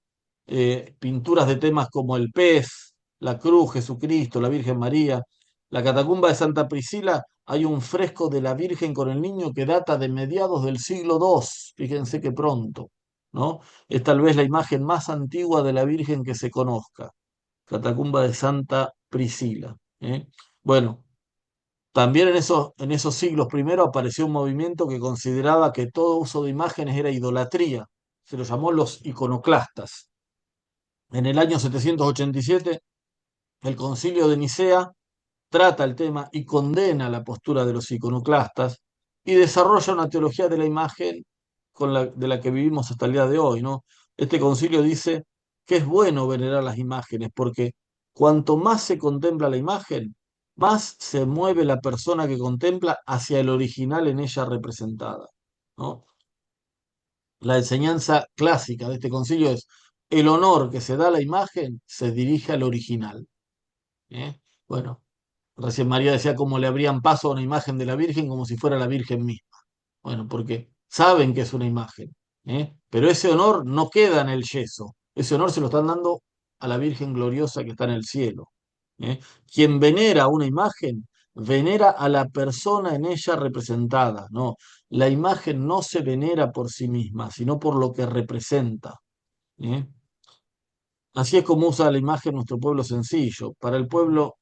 pinturas de temas como el pez, la cruz, Jesucristo, la Virgen María. La catacumba de Santa Priscila, hay un fresco de la Virgen con el niño que data de mediados del siglo II. Fíjense que pronto, ¿no? Es tal vez la imagen más antigua de la Virgen que se conozca. Catacumba de Santa Priscila. Bueno, también en esos siglos primero apareció un movimiento que consideraba que todo uso de imágenes era idolatría. Se lo llamó los iconoclastas. En el año 787, el concilio de Nicea trata el tema y condena la postura de los iconoclastas y desarrolla una teología de la imagen de la que vivimos hasta el día de hoy, ¿no? Este concilio dice que es bueno venerar las imágenes porque cuanto más se contempla la imagen, más se mueve la persona que contempla hacia el original en ella representada, ¿no? La enseñanza clásica de este concilio es el honor que se da a la imagen se dirige al original. ¿Eh? Bueno, recién María decía cómo le abrían paso a una imagen de la Virgen como si fuera la Virgen misma. Bueno, porque saben que es una imagen, pero ese honor no queda en el yeso, ese honor se lo están dando a la Virgen gloriosa que está en el cielo. ¿Eh? Quien venera una imagen venera a la persona en ella representada, ¿no? La imagen no se venera por sí misma, sino por lo que representa. ¿Eh? Así es como usa la imagen nuestro pueblo sencillo. Para el pueblo,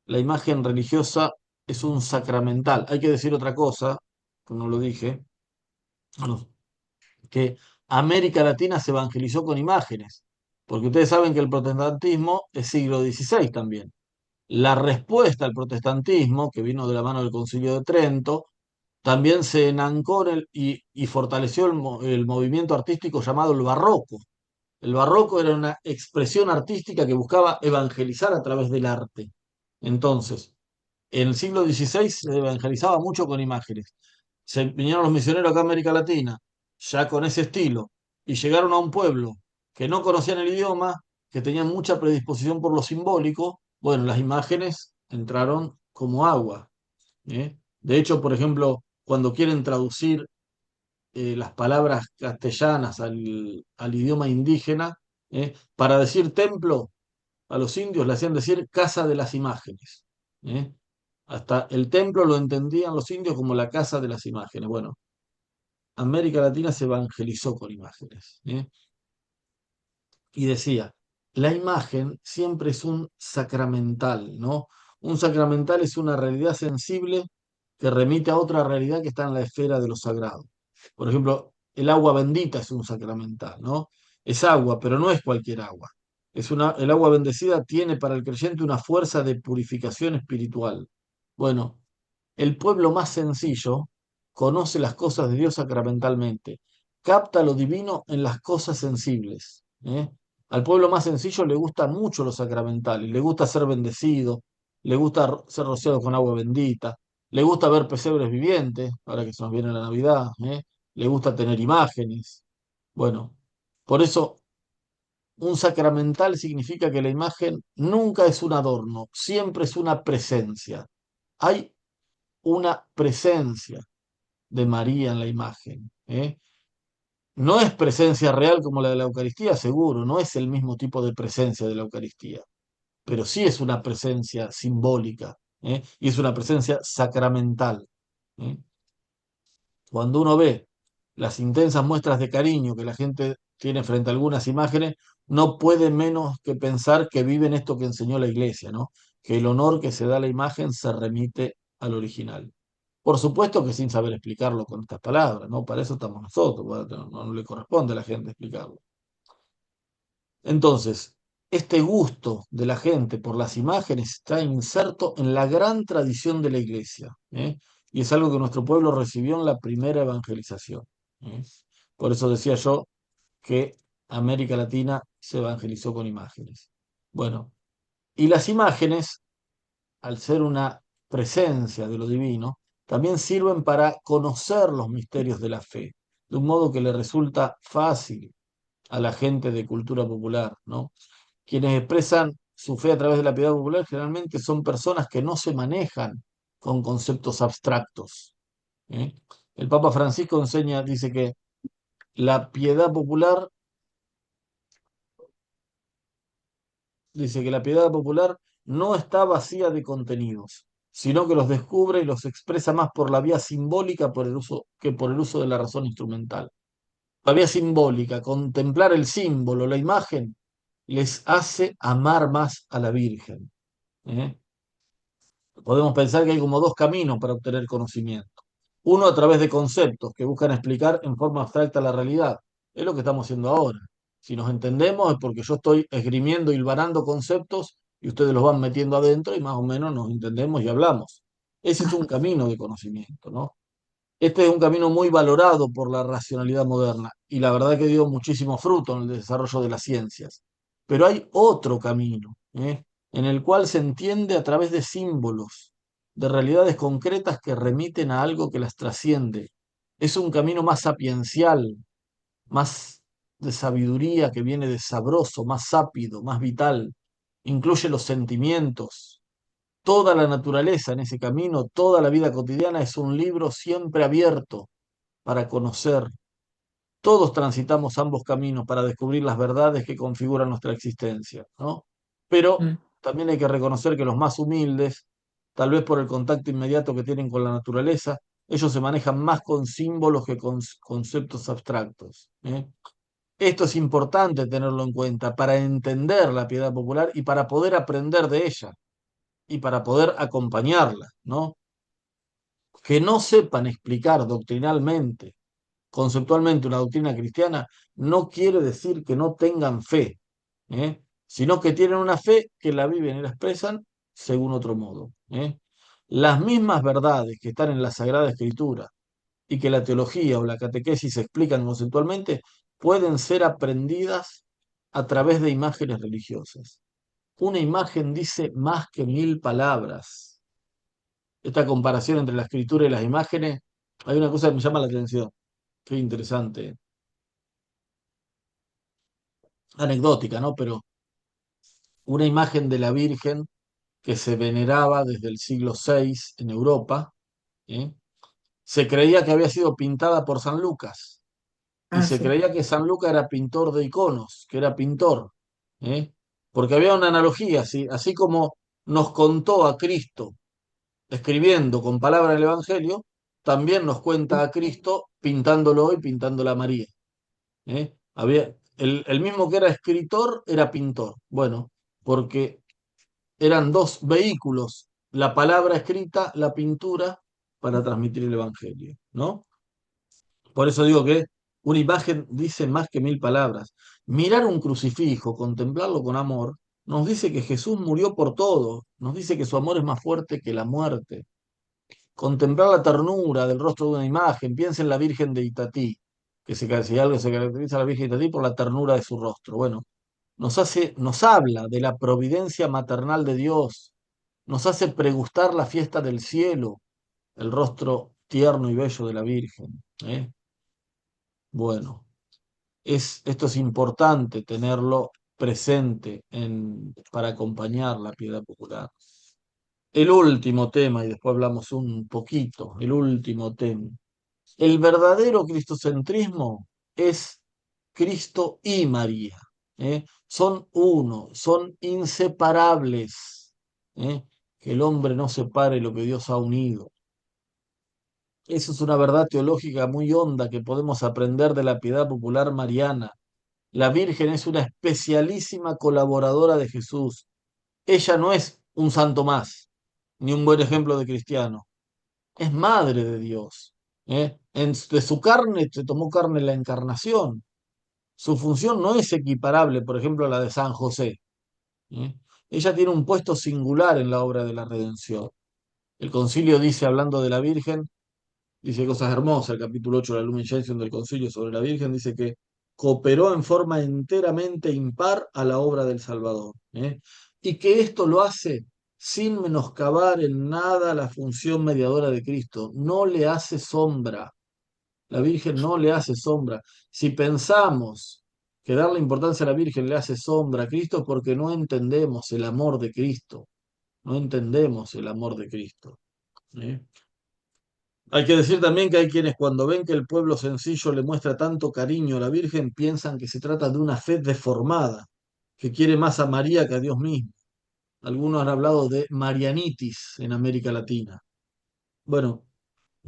la imagen religiosa es un sacramental. Hay que decir otra cosa, que no lo dije, no, que América Latina se evangelizó con imágenes, porque ustedes saben que el protestantismo es siglo XVI también. La respuesta al protestantismo, que vino de la mano del Concilio de Trento, también se enancó y fortaleció el movimiento artístico llamado el barroco. El barroco era una expresión artística que buscaba evangelizar a través del arte. Entonces, en el siglo XVI se evangelizaba mucho con imágenes. Se vinieron los misioneros acá a América Latina, ya con ese estilo, y llegaron a un pueblo que no conocían el idioma, que tenían mucha predisposición por lo simbólico. Bueno, las imágenes entraron como agua. ¿Eh? De hecho, por ejemplo, cuando quieren traducir las palabras castellanas al idioma indígena, para decir templo, a los indios le hacían decir casa de las imágenes. ¿Eh? Hasta el templo lo entendían los indios como la casa de las imágenes. Bueno, América Latina se evangelizó con imágenes. Y decía, la imagen siempre es un sacramental, ¿no? Un sacramental es una realidad sensible que remite a otra realidad que está en la esfera de lo sagrado. Por ejemplo, el agua bendita es un sacramental, ¿no? Es agua, pero no es cualquier agua. El agua bendecida tiene para el creyente una fuerza de purificación espiritual. Bueno, el pueblo más sencillo conoce las cosas de Dios sacramentalmente, capta lo divino en las cosas sensibles. Al pueblo más sencillo le gusta mucho lo sacramental, y le gusta ser bendecido, le gusta ser rociado con agua bendita, le gusta ver pesebres vivientes, ahora que se nos viene la Navidad, le gusta tener imágenes. Bueno, por eso un sacramental significa que la imagen nunca es un adorno, siempre es una presencia. Hay una presencia de María en la imagen. No es presencia real como la de la Eucaristía, seguro, no es el mismo tipo de presencia de la Eucaristía, pero sí es una presencia simbólica, y es una presencia sacramental. ¿Eh? Cuando uno ve las intensas muestras de cariño que la gente tiene frente a algunas imágenes, no puede menos que pensar que viven esto que enseñó la Iglesia, ¿no? Que el honor que se da a la imagen se remite al original. Por supuesto que sin saber explicarlo con estas palabras, ¿no? Para eso estamos nosotros, no le corresponde a la gente explicarlo. Entonces, este gusto de la gente por las imágenes está inserto en la gran tradición de la Iglesia, y es algo que nuestro pueblo recibió en la primera evangelización. ¿Eh? Por eso decía yo que América Latina se evangelizó con imágenes. Bueno, y las imágenes, al ser una presencia de lo divino, también sirven para conocer los misterios de la fe, de un modo que le resulta fácil a la gente de cultura popular, ¿no? Quienes expresan su fe a través de la piedad popular generalmente son personas que no se manejan con conceptos abstractos. ¿Eh? El Papa Francisco enseña, dice que la piedad popular, dice que la piedad popular no está vacía de contenidos, sino que los descubre y los expresa más por la vía simbólica que por el uso de la razón instrumental. La vía simbólica, contemplar el símbolo, la imagen, les hace amar más a la Virgen. ¿Eh? Podemos pensar que hay como dos caminos para obtener conocimiento. Uno a través de conceptos que buscan explicar en forma abstracta la realidad. Es lo que estamos haciendo ahora. Si nos entendemos es porque yo estoy esgrimiendo y hilvanando conceptos y ustedes los van metiendo adentro y más o menos nos entendemos y hablamos. Ese es un camino de conocimiento, ¿no? Este es un camino muy valorado por la racionalidad moderna y la verdad que dio muchísimo fruto en el desarrollo de las ciencias. Pero hay otro camino, en el cual se entiende a través de símbolos, de realidades concretas que remiten a algo que las trasciende. Es un camino más sapiencial, más de sabiduría, que viene de sabroso, más sápido, más vital. Incluye los sentimientos. Toda la naturaleza en ese camino, toda la vida cotidiana es un libro siempre abierto para conocer. Todos transitamos ambos caminos para descubrir las verdades que configuran nuestra existencia, ¿no? Pero Mm. también hay que reconocer que los más humildes tal vez por el contacto inmediato que tienen con la naturaleza. Ellos se manejan más con símbolos que con conceptos abstractos. Esto es importante tenerlo en cuenta para entender la piedad popular y para poder aprender de ella y para poder acompañarla, ¿no? Que no sepan explicar doctrinalmente, conceptualmente una doctrina cristiana, no quiere decir que no tengan fe, sino que tienen una fe que la viven y la expresan según otro modo. Las mismas verdades que están en la Sagrada Escritura y que la teología o la catequesis explican conceptualmente, pueden ser aprendidas a través de imágenes religiosas. Una imagen dice más que 1000 palabras. Esta comparación entre la escritura y las imágenes, hay una cosa que me llama la atención, qué interesante, anecdótica, ¿no? Pero una imagen de la Virgen que se veneraba desde el siglo VI en Europa, ¿eh? Se creía que había sido pintada por San Lucas y Ah, se sí. creía que San Lucas era pintor de iconos, que era pintor, ¿eh? Porque había una analogía, así como nos contó a Cristo escribiendo con palabras del Evangelio, también nos cuenta a Cristo pintándolo y pintándola a María. El mismo que era escritor era pintor. Bueno, porque eran dos vehículos, la palabra escrita, la pintura, para transmitir el Evangelio, ¿no? Por eso digo que una imagen dice más que 1000 palabras. Mirar un crucifijo, contemplarlo con amor, nos dice que Jesús murió por todo, nos dice que su amor es más fuerte que la muerte. Contemplar la ternura del rostro de una imagen, piensa en la Virgen de Itatí, que si algo se caracteriza a la Virgen de Itatí por la ternura de su rostro. Bueno, nos habla de la providencia maternal de Dios, nos hace pregustar la fiesta del cielo, el rostro tierno y bello de la Virgen. Bueno, esto es importante tenerlo presente para acompañar la piedad popular. El último tema, y después hablamos un poquito, el último tema. El verdadero cristocentrismo es Cristo y María. Son uno, son inseparables. ¿eh? Que el hombre no separe lo que Dios ha unido. Eso es una verdad teológica muy honda que podemos aprender de la piedad popular mariana. La Virgen es una especialísima colaboradora de Jesús. Ella no es un santo más, ni un buen ejemplo de cristiano. Es madre de Dios. De su carne se tomó carne la encarnación. Su función no es equiparable, por ejemplo, a la de San José. ¿eh? Ella tiene un puesto singular en la obra de la redención. El concilio dice, hablando de la Virgen, dice cosas hermosas, el capítulo 8 de la Lumen Gentium del concilio sobre la Virgen, dice que cooperó en forma enteramente impar a la obra del Salvador. Y que esto lo hace sin menoscabar en nada la función mediadora de Cristo. No le hace sombra. La Virgen no le hace sombra. Si pensamos que darle importancia a la Virgen le hace sombra a Cristo es porque no entendemos el amor de Cristo. No entendemos el amor de Cristo. ¿eh? Hay que decir también que hay quienes cuando ven que el pueblo sencillo le muestra tanto cariño a la Virgen piensan que se trata de una fe deformada, que quiere más a María que a Dios mismo. Algunos han hablado de marianitis en América Latina. Bueno,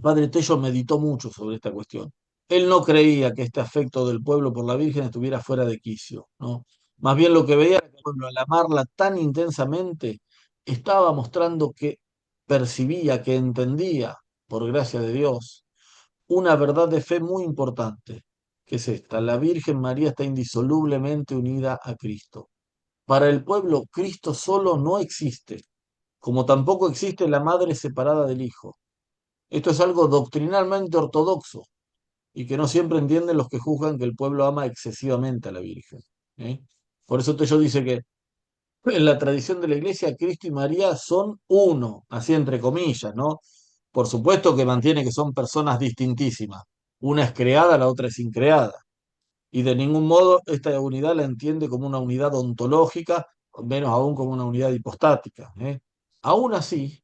Padre Tello meditó mucho sobre esta cuestión. Él no creía que este afecto del pueblo por la Virgen estuviera fuera de quicio, ¿no? Más bien lo que veía era que el pueblo, al amarla tan intensamente, estaba mostrando que percibía, que entendía, por gracia de Dios, una verdad de fe muy importante, que es esta: la Virgen María está indisolublemente unida a Cristo. Para el pueblo, Cristo solo no existe, como tampoco existe la madre separada del Hijo. Esto es algo doctrinalmente ortodoxo y que no siempre entienden los que juzgan que el pueblo ama excesivamente a la Virgen. ¿eh? Por eso Tello dice que en la tradición de la Iglesia, Cristo y María son uno, así entre comillas, ¿no? Por supuesto que mantiene que son personas distintísimas. Una es creada, la otra es increada. Y de ningún modo esta unidad la entiende como una unidad ontológica, menos aún como una unidad hipostática. Aún así,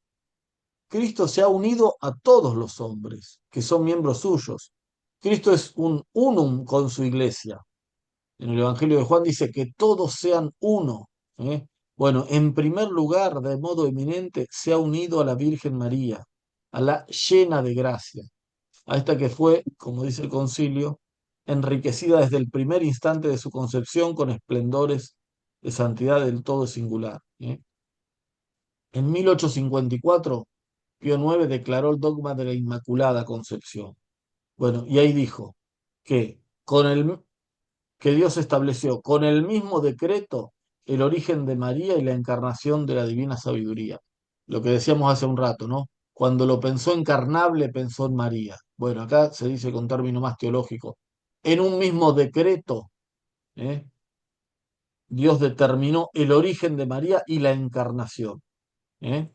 Cristo se ha unido a todos los hombres que son miembros suyos. Cristo es un unum con su iglesia. En el Evangelio de Juan dice que todos sean uno. ¿eh? Bueno, en primer lugar, de modo eminente, se ha unido a la Virgen María, a la llena de gracia, a esta que fue, como dice el concilio, enriquecida desde el primer instante de su concepción con esplendores de santidad del todo singular. ¿Eh? En 1854, Pío IX declaró el dogma de la Inmaculada Concepción. Bueno, y ahí dijo que, que Dios estableció con el mismo decreto el origen de María y la encarnación de la divina sabiduría. Lo que decíamos hace un rato, ¿no? Cuando lo pensó encarnable, pensó en María. Bueno, acá se dice con término más teológico. En un mismo decreto, ¿eh? Dios determinó el origen de María y la encarnación. ¿Eh?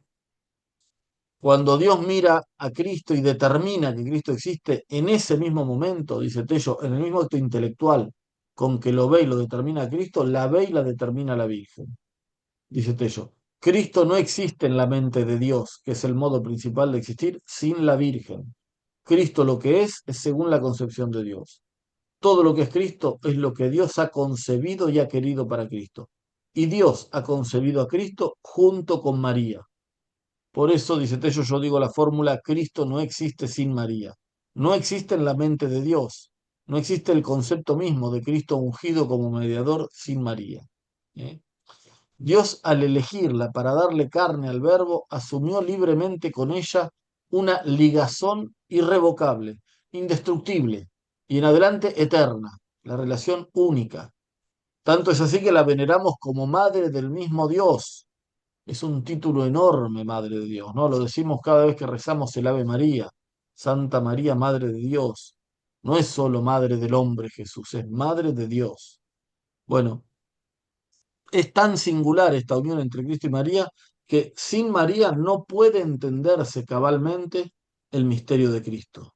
Cuando Dios mira a Cristo y determina que Cristo existe en ese mismo momento, dice Tello, en el mismo acto intelectual con que lo ve y lo determina a Cristo, la ve y la determina la Virgen. Dice Tello, Cristo no existe en la mente de Dios, que es el modo principal de existir, sin la Virgen. Cristo lo que es según la concepción de Dios. Todo lo que es Cristo es lo que Dios ha concebido y ha querido para Cristo. Y Dios ha concebido a Cristo junto con María. Por eso, dice Tello, yo digo la fórmula, Cristo no existe sin María. No existe en la mente de Dios. No existe el concepto mismo de Cristo ungido como mediador sin María. ¿Eh? Dios, al elegirla para darle carne al Verbo, asumió libremente con ella una ligazón irrevocable, indestructible y en adelante eterna, la relación única. Tanto es así que la veneramos como madre del mismo Dios. Es un título enorme, Madre de Dios, ¿no? Lo decimos cada vez que rezamos el Ave María, Santa María, Madre de Dios. No es solo Madre del hombre Jesús, es Madre de Dios. Bueno, es tan singular esta unión entre Cristo y María que sin María no puede entenderse cabalmente el misterio de Cristo.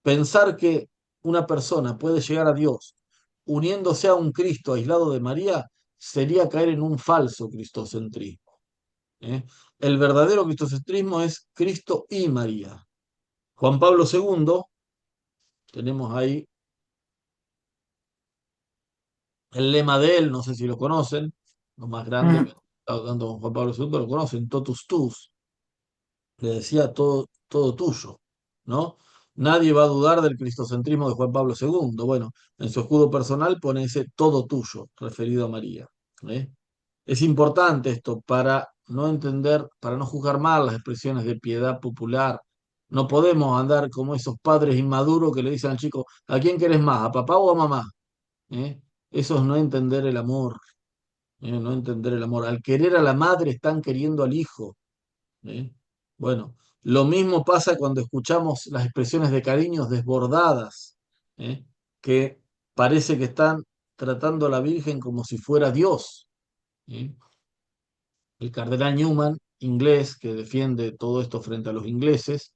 Pensar que una persona puede llegar a Dios uniéndose a un Cristo aislado de María sería caer en un falso cristocentrismo. ¿Eh? El verdadero cristocentrismo es Cristo y María. Juan Pablo II, tenemos ahí el lema de él, no sé si lo conocen, lo más grande, Mm. que está dando con Juan Pablo II, lo conocen, totus tus, le decía todo, todo tuyo, ¿no? Nadie va a dudar del cristocentrismo de Juan Pablo II. Bueno, en su escudo personal pone ese todo tuyo, referido a María. ¿Eh? Es importante esto para no entender, para no juzgar mal las expresiones de piedad popular. No podemos andar como esos padres inmaduros que le dicen al chico, ¿a quién querés más, a papá o a mamá? ¿Eh? Eso es no entender el amor, no entender el amor. Al querer a la madre están queriendo al hijo. ¿Eh? Bueno, lo mismo pasa cuando escuchamos las expresiones de cariños desbordadas, ¿eh? Que parece que están tratando a la Virgen como si fuera Dios. ¿Eh? El cardenal Newman, inglés, que defiende todo esto frente a los ingleses,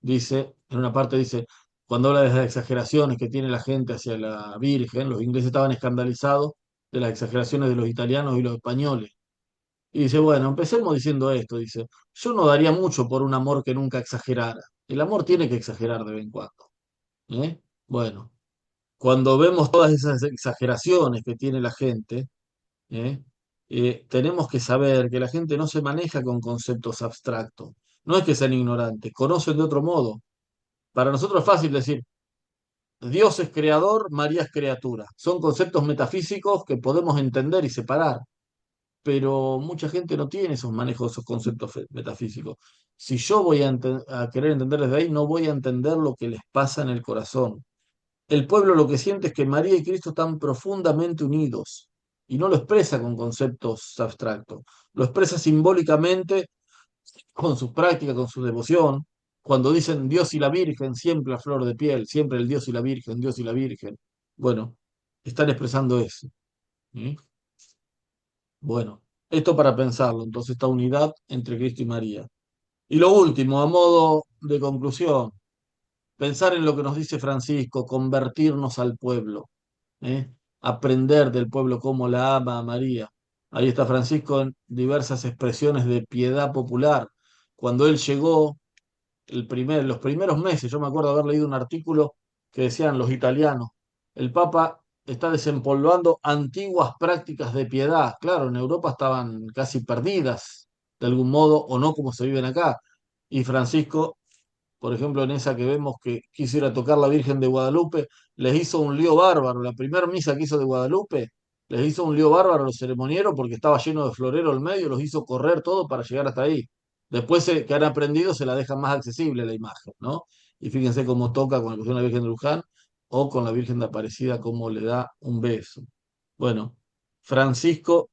dice, en una parte dice, cuando habla de las exageraciones que tiene la gente hacia la Virgen, los ingleses estaban escandalizados de las exageraciones de los italianos y los españoles. Y dice, bueno, empecemos diciendo esto, dice, yo no daría mucho por un amor que nunca exagerara. El amor tiene que exagerar de vez en cuando. ¿Eh? Bueno, cuando vemos todas esas exageraciones que tiene la gente, ¿eh? Tenemos que saber que la gente no se maneja con conceptos abstractos. No es que sean ignorantes, conocen de otro modo. Para nosotros es fácil decir, Dios es creador, María es criatura. Son conceptos metafísicos que podemos entender y separar, pero mucha gente no tiene esos manejos, esos conceptos metafísicos. Si yo voy a querer entender desde ahí, no voy a entender lo que les pasa en el corazón. El pueblo lo que siente es que María y Cristo están profundamente unidos y no lo expresa con conceptos abstractos, lo expresa simbólicamente con sus prácticas, con su devoción. Cuando dicen Dios y la Virgen, siempre a flor de piel, siempre el Dios y la Virgen, Dios y la Virgen. Bueno, están expresando eso. ¿Mm? Bueno, esto para pensarlo, entonces esta unidad entre Cristo y María. Y lo último, a modo de conclusión, pensar en lo que nos dice Francisco, convertirnos al pueblo. ¿Eh? Aprender del pueblo cómo la ama a María. Ahí está Francisco en diversas expresiones de piedad popular. Cuando él llegó, los primeros meses, yo me acuerdo haber leído un artículo que decían los italianos, el Papa está desempolvando antiguas prácticas de piedad. Claro, en Europa estaban casi perdidas de algún modo, o no como se viven acá. Y Francisco, por ejemplo, en esa que vemos que quisiera tocar la Virgen de Guadalupe, les hizo un lío bárbaro. La primera misa que hizo de Guadalupe, les hizo un lío bárbaro a los ceremonieros porque estaba lleno de florero al medio, los hizo correr todo para llegar hasta ahí. Después que han aprendido, se la dejan más accesible la imagen, ¿no? Y fíjense cómo toca con la cuestión de la Virgen de Luján o con la Virgen de Aparecida, cómo le da un beso. Bueno, Francisco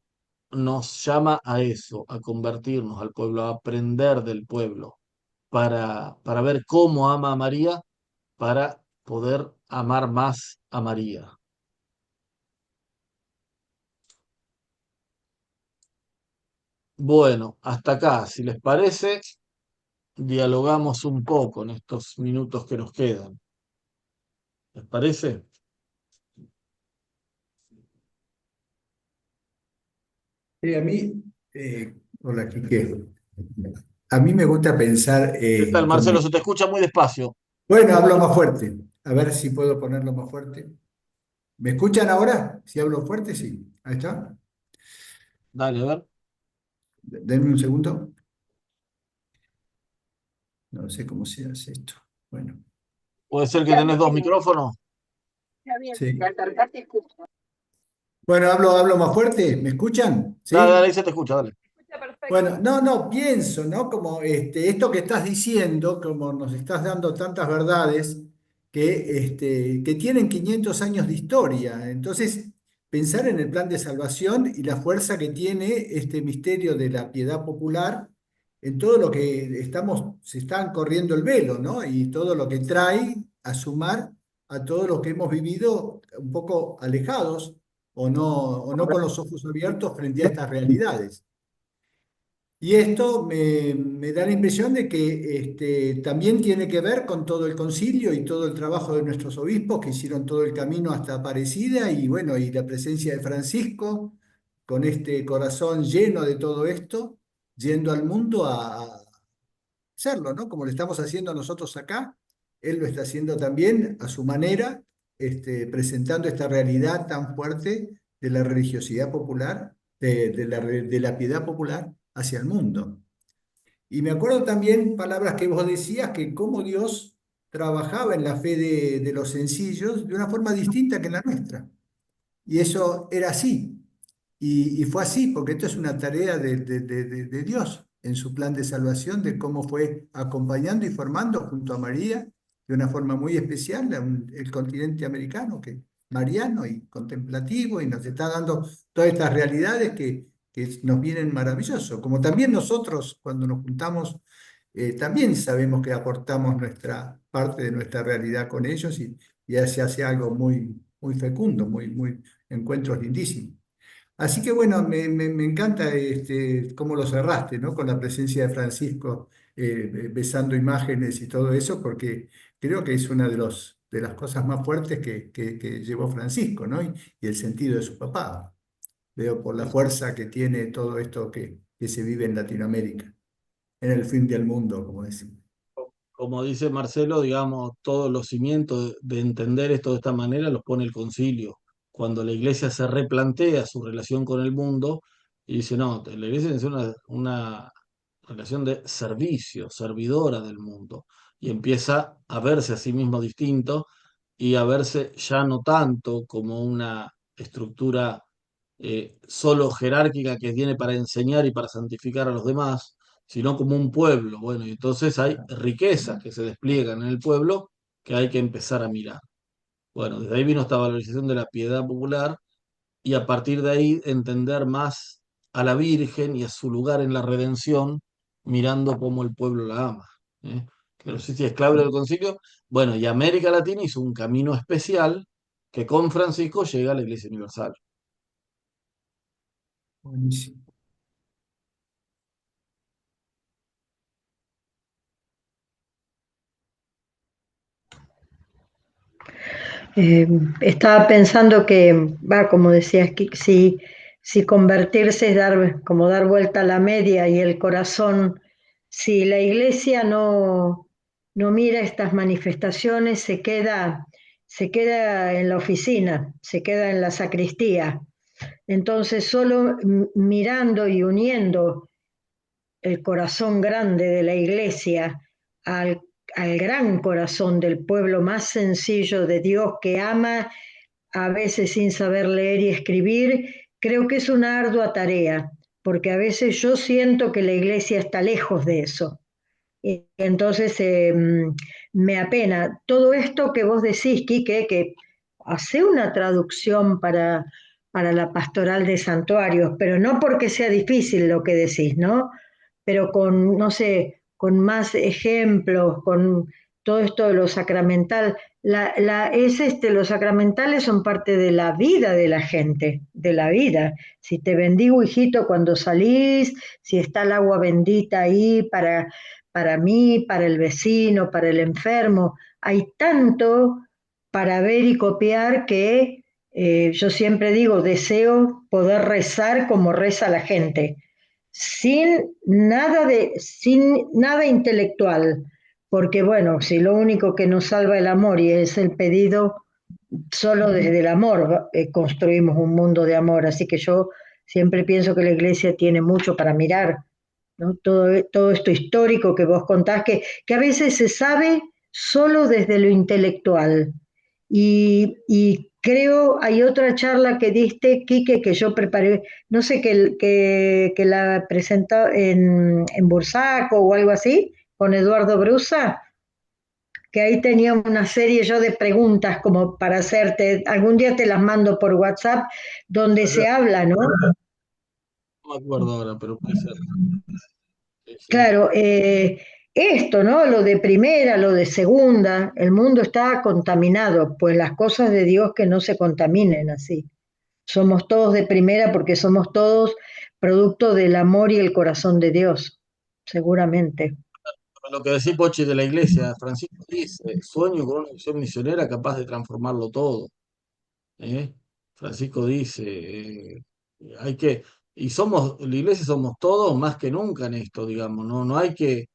nos llama a eso, a convertirnos al pueblo, a aprender del pueblo para ver cómo ama a María, para poder amar más a María. Bueno, hasta acá, si les parece, dialogamos un poco en estos minutos que nos quedan. ¿Les parece? Sí, a mí, hola, Quique. A mí me gusta pensar ¿Qué tal, cómo... Marcelo? Se te escucha muy despacio. Bueno, hablo más fuerte. A ver si puedo ponerlo más fuerte. ¿Me escuchan ahora? Si hablo fuerte, sí. Ahí está. Dale, a ver. Denme un segundo. No sé cómo se hace esto. Bueno, Puede ser que Está tenés dos bien, micrófonos. está bien. sí. Te acercaste, escucho. Bueno, hablo más fuerte. ¿Me escuchan? Dale, dale, ¿Sí? ahí se te escucha, dale. Escucha perfecto. Bueno, no, pienso, ¿no? Como esto que estás diciendo, como nos estás dando tantas verdades que tienen 500 años de historia. Entonces, pensar en el plan de salvación y la fuerza que tiene este misterio de la piedad popular en todo lo que se están corriendo el velo, ¿no? Y todo lo que trae a sumar a todo lo que hemos vivido un poco alejados o no con los ojos abiertos frente a estas realidades. Y esto me da la impresión de que también tiene que ver con todo el concilio y todo el trabajo de nuestros obispos que hicieron todo el camino hasta Aparecida y bueno, y la presencia de Francisco con este corazón lleno de todo esto, yendo al mundo a hacerlo, ¿no? Como lo estamos haciendo nosotros acá, él lo está haciendo también a su manera, presentando esta realidad tan fuerte de la religiosidad popular, de la piedad popular hacia el mundo. Y me acuerdo también palabras que vos decías, que cómo Dios trabajaba en la fe de los sencillos de una forma distinta que la nuestra. Y eso era así. Y fue así, porque esto es una tarea de Dios en su plan de salvación, de cómo fue acompañando y formando junto a María de una forma muy especial el continente americano, que mariano y contemplativo, y nos está dando todas estas realidades que nos vienen maravilloso. Como también nosotros, cuando nos juntamos, también sabemos que aportamos nuestra parte de nuestra realidad con ellos y se hace algo muy fecundo, muy encuentros lindísimos. Así que bueno, me encanta cómo lo cerraste, ¿no? Con la presencia de Francisco besando imágenes y todo eso, porque creo que es una de las cosas más fuertes que llevó Francisco, ¿no? Y el sentido de su papá. Veo por la fuerza que tiene todo esto que se vive en Latinoamérica, en el fin del mundo, como decimos. Como dice Marcelo, digamos, todos los cimientos de entender esto de esta manera los pone el concilio. Cuando la iglesia se replantea su relación con el mundo y dice, no, la iglesia es una relación de servicio, servidora del mundo, y empieza a verse a sí mismo distinto y a verse ya no tanto como una estructura solo jerárquica que tiene para enseñar y para santificar a los demás, sino como un pueblo. Bueno, y entonces hay riquezas que se despliegan en el pueblo que hay que empezar a mirar. Bueno, desde ahí vino esta valorización de la piedad popular y a partir de ahí entender más a la Virgen y a su lugar en la redención, mirando cómo el pueblo la ama. ¿Eh? Que no sé si es clave del concilio. Bueno, y América Latina hizo un camino especial que con Francisco llega a la Iglesia Universal. Buenísimo. Estaba pensando que, va, como decías, si convertirse es como dar vuelta a la media y el corazón, si la iglesia no mira estas manifestaciones, se queda en la oficina, se queda en la sacristía. Entonces, solo mirando y uniendo el corazón grande de la iglesia al gran corazón del pueblo más sencillo de Dios que ama a veces sin saber leer y escribir, creo que es una ardua tarea, porque a veces yo siento que la iglesia está lejos de eso. Y entonces me apena. Todo esto que vos decís, Quique, que hace una traducción para la pastoral de santuarios, pero no porque sea difícil lo que decís, ¿no? Pero con, no sé, con más ejemplos, con todo esto de lo sacramental. Los sacramentales son parte de la vida de la gente, de la vida. Si te bendigo, hijito, cuando salís, si está el agua bendita ahí para mí, para el vecino, para el enfermo. Hay tanto para ver y copiar que yo siempre digo, deseo poder rezar como reza la gente, sin nada intelectual, porque bueno, si lo único que nos salva el amor y es el pedido, solo desde el amor construimos un mundo de amor, así que yo siempre pienso que la iglesia tiene mucho para mirar, ¿no? Todo esto histórico que vos contás, que a veces se sabe solo desde lo intelectual. Y creo, hay otra charla que diste, Quique, que yo preparé, no sé, que la presentó en Bursaco o algo así, con Eduardo Brusa, que ahí tenía una serie yo de preguntas como para hacerte, algún día te las mando por WhatsApp, donde Allá, se habla, ¿no? no me acuerdo ahora, pero puede ser. Sí, sí. Claro, esto, ¿no? Lo de primera, lo de segunda, el mundo está contaminado, pues las cosas de Dios que no se contaminen así. Somos todos de primera porque somos todos producto del amor y el corazón de Dios, seguramente. Lo que decís, Pochi, de la iglesia, Francisco dice, sueño con una misión misionera capaz de transformarlo todo. ¿Eh? Francisco dice, hay que, y somos, la iglesia somos todos más que nunca en esto, digamos, no hay que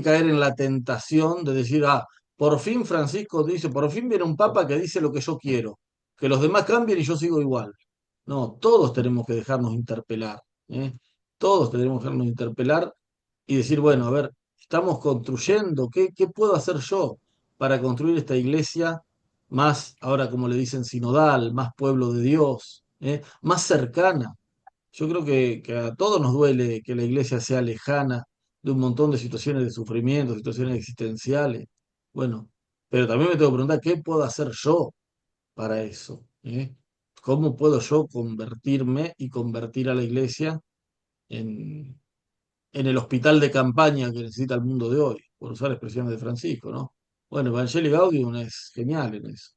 caer en la tentación de decir, ah, por fin Francisco dice, por fin viene un papa que dice lo que yo quiero, que los demás cambien y yo sigo igual. No, todos tenemos que dejarnos interpelar, ¿eh? Todos tenemos que dejarnos interpelar y decir, bueno, a ver, estamos construyendo, ¿qué puedo hacer yo para construir esta iglesia más, ahora como le dicen, sinodal, más pueblo de Dios, más cercana? Yo creo que a todos nos duele que la iglesia sea lejana de un montón de situaciones de sufrimiento, situaciones existenciales. Bueno, pero también me tengo que preguntar, ¿qué puedo hacer yo para eso? ¿Cómo puedo yo convertirme y convertir a la iglesia en, en el hospital de campaña que necesita el mundo de hoy? Por usar expresiones de Francisco, ¿no? Bueno, Evangelii Gaudium es genial en eso.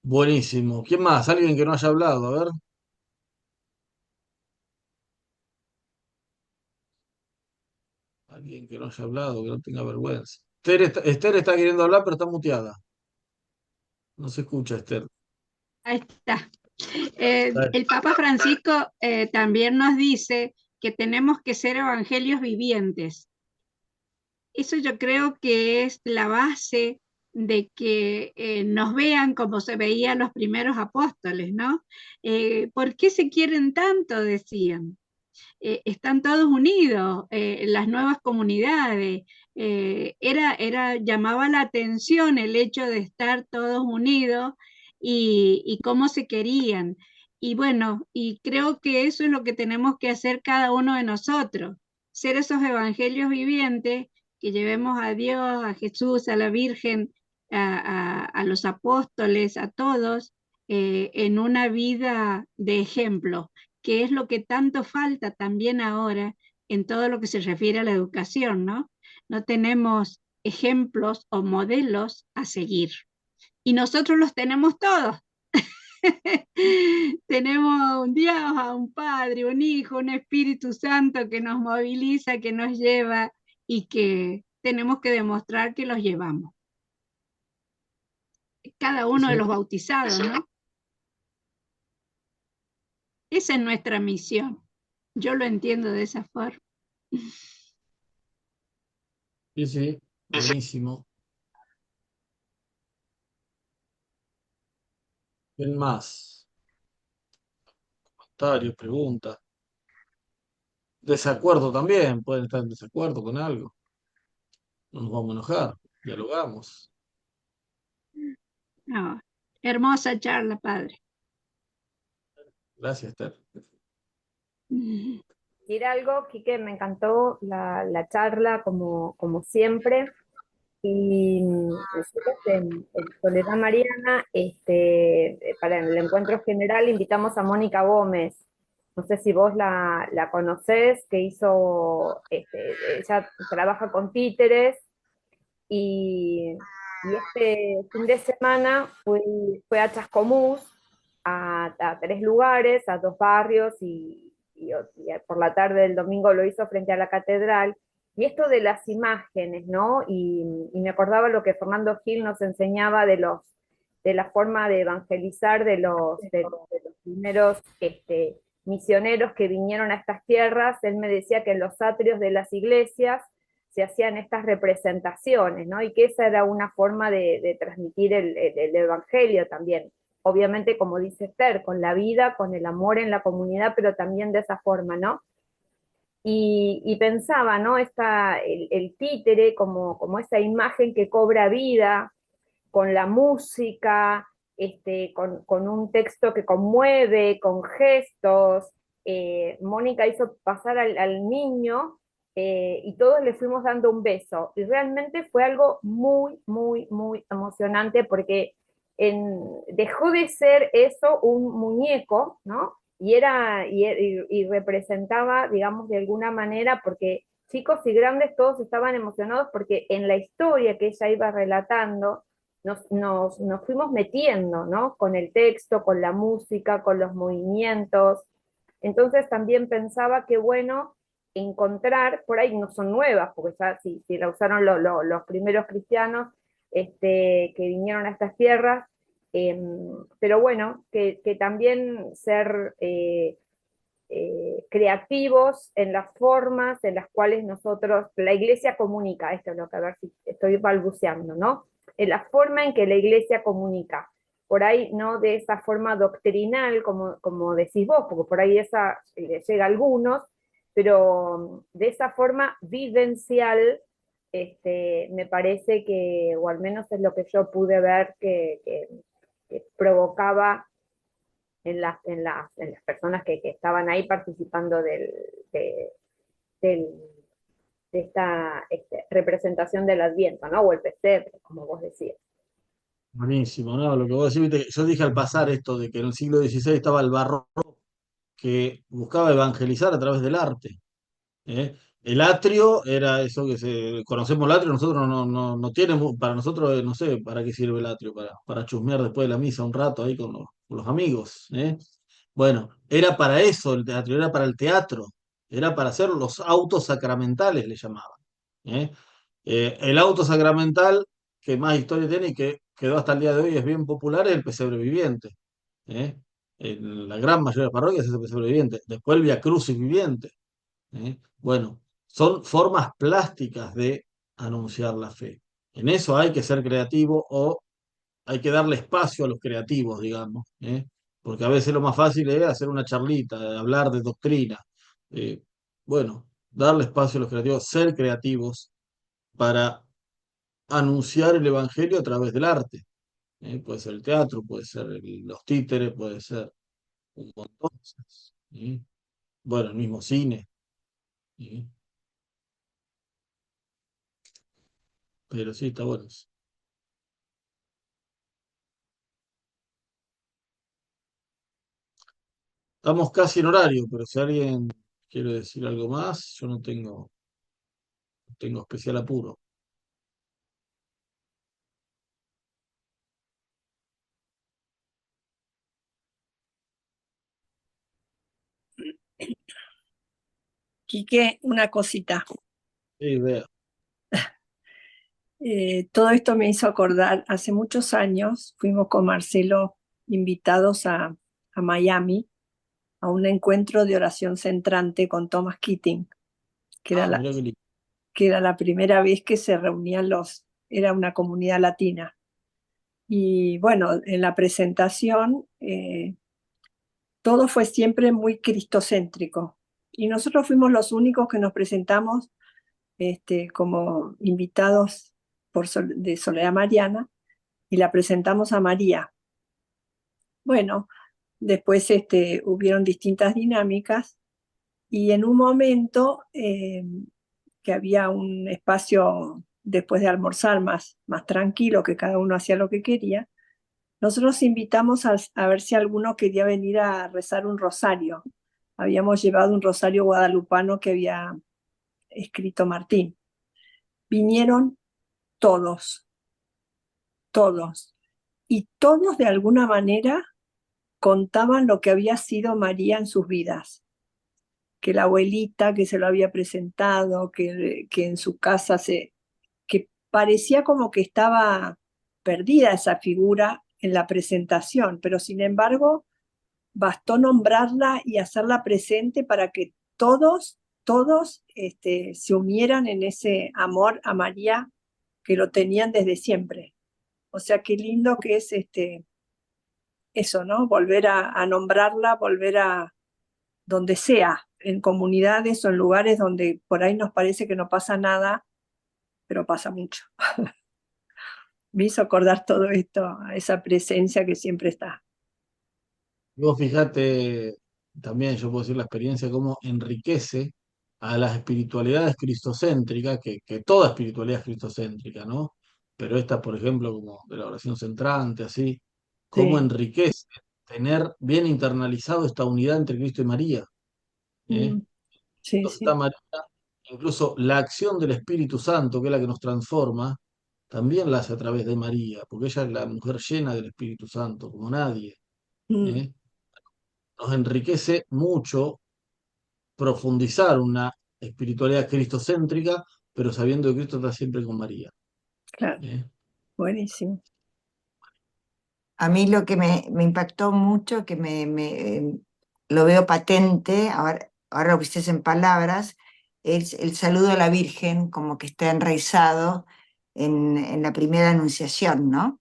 Buenísimo. ¿Quién más? ¿Alguien que no haya hablado? A ver. Alguien que no haya hablado, que no tenga vergüenza. Esther está queriendo hablar, pero está muteada. No se escucha, Esther. Ahí está. Dale. El Papa Francisco también nos dice que tenemos que ser evangelios vivientes. Eso yo creo que es la base de que nos vean como se veían los primeros apóstoles, ¿no? ¿Por qué se quieren tanto? Decían. Están todos unidos, las nuevas comunidades. Llamaba la atención el hecho de estar todos unidos y cómo se querían. Y bueno, y creo que eso es lo que tenemos que hacer cada uno de nosotros, ser esos evangelios vivientes que llevemos a Dios, a Jesús, a la Virgen, a los apóstoles, a todos, en una vida de ejemplo, que es lo que tanto falta también ahora en todo lo que se refiere a la educación, ¿no? No tenemos ejemplos o modelos a seguir. Y nosotros los tenemos todos. Tenemos un Dios, a un Padre, un Hijo, un Espíritu Santo que nos moviliza, que nos lleva y que tenemos que demostrar que los llevamos. Cada uno de los bautizados, ¿no? Esa es nuestra misión. Yo lo entiendo de esa forma. Sí, sí, buenísimo. ¿Quién más? Comentarios, preguntas. Desacuerdo también, pueden estar en desacuerdo con algo. No nos vamos a enojar, dialogamos. No, hermosa charla, padre. Gracias, Esther. Decir algo, Quique, me encantó la charla como siempre. Y nosotros en Soledad Mariana, para el encuentro general, invitamos a Mónica Gómez. No sé si vos la conocés, que ella trabaja con títeres y este fin de semana fue a Chascomús, a 3 lugares, a 2 barrios, y por la tarde del domingo lo hizo frente a la catedral. Y esto de las imágenes, ¿no? Y me acordaba lo que Fernando Gil nos enseñaba de la forma de evangelizar de los primeros misioneros que vinieron a estas tierras. Él me decía que en los atrios de las iglesias se hacían estas representaciones, ¿no? Y que esa era una forma de transmitir el evangelio también. Obviamente, como dice Esther, con la vida, con el amor en la comunidad, pero también de esa forma, ¿no? Y pensaba, ¿no? El títere como esa imagen que cobra vida, con la música, con un texto que conmueve, con gestos. Mónica hizo pasar al niño y todos le fuimos dando un beso. Y realmente fue algo muy, muy, muy emocionante porque dejó de ser eso un muñeco, ¿no? Y representaba, digamos, de alguna manera, porque chicos y grandes todos estaban emocionados porque en la historia que ella iba relatando, nos fuimos metiendo, ¿no? Con el texto, con la música, con los movimientos. Entonces también pensaba que bueno encontrar, por ahí no son nuevas, porque ya si la usaron los primeros cristianos que vinieron a estas tierras, pero bueno, que también ser creativos en las formas en las cuales la iglesia comunica, esto es lo que a ver si estoy balbuceando, ¿no? En la forma en que la iglesia comunica, por ahí no de esa forma doctrinal, como decís vos, porque por ahí esa llega a algunos, pero de esa forma vivencial, me parece que, o al menos es lo que yo pude ver que provocaba en las personas que estaban ahí participando del- de esta representación del Adviento, ¿no? O el pesebre, como vos decías. Buenísimo, ¿no? Lo que vos decís, viste, yo dije al pasar esto de que en el siglo XVI estaba el barroco que buscaba evangelizar a través del arte. ¿Eh? El atrio era eso conocemos el atrio, nosotros no tiene, para nosotros, no sé para qué sirve el atrio, para chusmear después de la misa un rato ahí con los amigos. ¿Eh? Bueno, era para eso el teatro, era para el teatro, era para hacer los autos sacramentales, le llamaban. ¿Eh? El auto sacramental que más historia tiene y que quedó hasta el día de hoy, es bien popular, es el pesebre viviente. ¿Eh? En la gran mayoría de las parroquias es el pesebre viviente. Después el Via Crucis viviente. Bueno, son formas plásticas de anunciar la fe. En eso hay que ser creativo o hay que darle espacio a los creativos, digamos, porque a veces lo más fácil es hacer una charlita, hablar de doctrina. Eh, bueno, darle espacio a los creativos, ser creativos para anunciar el evangelio a través del arte. Puede ser el teatro, puede ser los títeres, puede ser un montón de cosas. Bueno, el mismo cine. ¿Sí? Pero sí, está bueno eso. Estamos casi en horario, pero si alguien quiere decir algo más, yo no tengo especial apuro. Quique, una cosita. Sí, vea. Todo esto me hizo acordar, hace muchos años fuimos con Marcelo invitados a Miami a un encuentro de oración centrante con Thomas Keating, que era Mirá qué lindo. que era la primera vez que se reunían era una comunidad latina. Y bueno, en la presentación todo fue siempre muy cristocéntrico. Y nosotros fuimos los únicos que nos presentamos como invitados de Soledad Mariana y la presentamos a María. Bueno, después hubieron distintas dinámicas y en un momento que había un espacio después de almorzar más tranquilo, que cada uno hacía lo que quería, nosotros invitamos a ver si alguno quería venir a rezar un rosario. Habíamos llevado un rosario guadalupano que había escrito Martín. Vinieron todos, todos, y todos de alguna manera contaban lo que había sido María en sus vidas, que la abuelita que se lo había presentado, que en su casa que parecía como que estaba perdida esa figura en la presentación, pero sin embargo bastó nombrarla y hacerla presente para que todos se unieran en ese amor a María que lo tenían desde siempre. O sea, qué lindo que es eso, ¿no? Volver a nombrarla, volver a donde sea, en comunidades o en lugares donde por ahí nos parece que no pasa nada, pero pasa mucho. Me hizo acordar todo esto, a esa presencia que siempre está. Vos fijate, también yo puedo decir la experiencia, cómo enriquece a las espiritualidades cristocéntricas, que toda espiritualidad es cristocéntrica, ¿no? Pero esta, por ejemplo, como de la oración centrante, así, cómo Sí. enriquece tener bien internalizado esta unidad entre Cristo y María. ¿Eh? Sí, Entonces está sí. María, incluso la acción del Espíritu Santo, que es la que nos transforma, también la hace a través de María, porque ella es la mujer llena del Espíritu Santo, como nadie. Mm, ¿Eh? Nos enriquece mucho profundizar una espiritualidad cristocéntrica, pero sabiendo que Cristo está siempre con María. claro, ¿Eh? buenísimo. A mí lo que me impactó mucho, que lo veo patente, ahora lo pusiste en palabras, es el saludo a la Virgen, como que está enraizado en la primera anunciación, ¿no?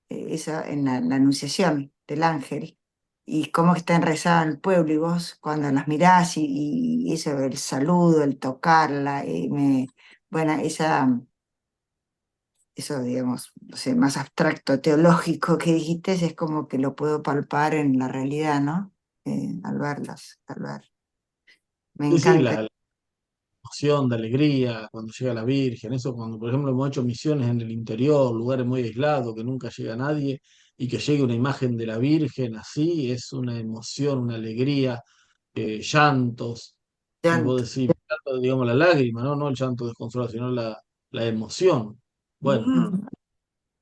Eso, en la anunciación del ángel, y cómo está enraizado en el pueblo, y vos cuando las mirás y eso, el saludo, el tocarla, bueno, eso, digamos, no sé, más abstracto, teológico que dijiste, es como que lo puedo palpar en la realidad, ¿no? Al verlas, al ver. Me Sí, sí, encanta. la emoción de alegría cuando llega la Virgen, eso cuando, por ejemplo, hemos hecho misiones en el interior, lugares muy aislados, que nunca llega nadie, y que llegue una imagen de la Virgen así, es una emoción, una alegría, llantos, y vos Llanto. decís, llanto, digamos, la lágrima, ¿no? No el llanto desconsolado, sino la emoción. Bueno, Mm,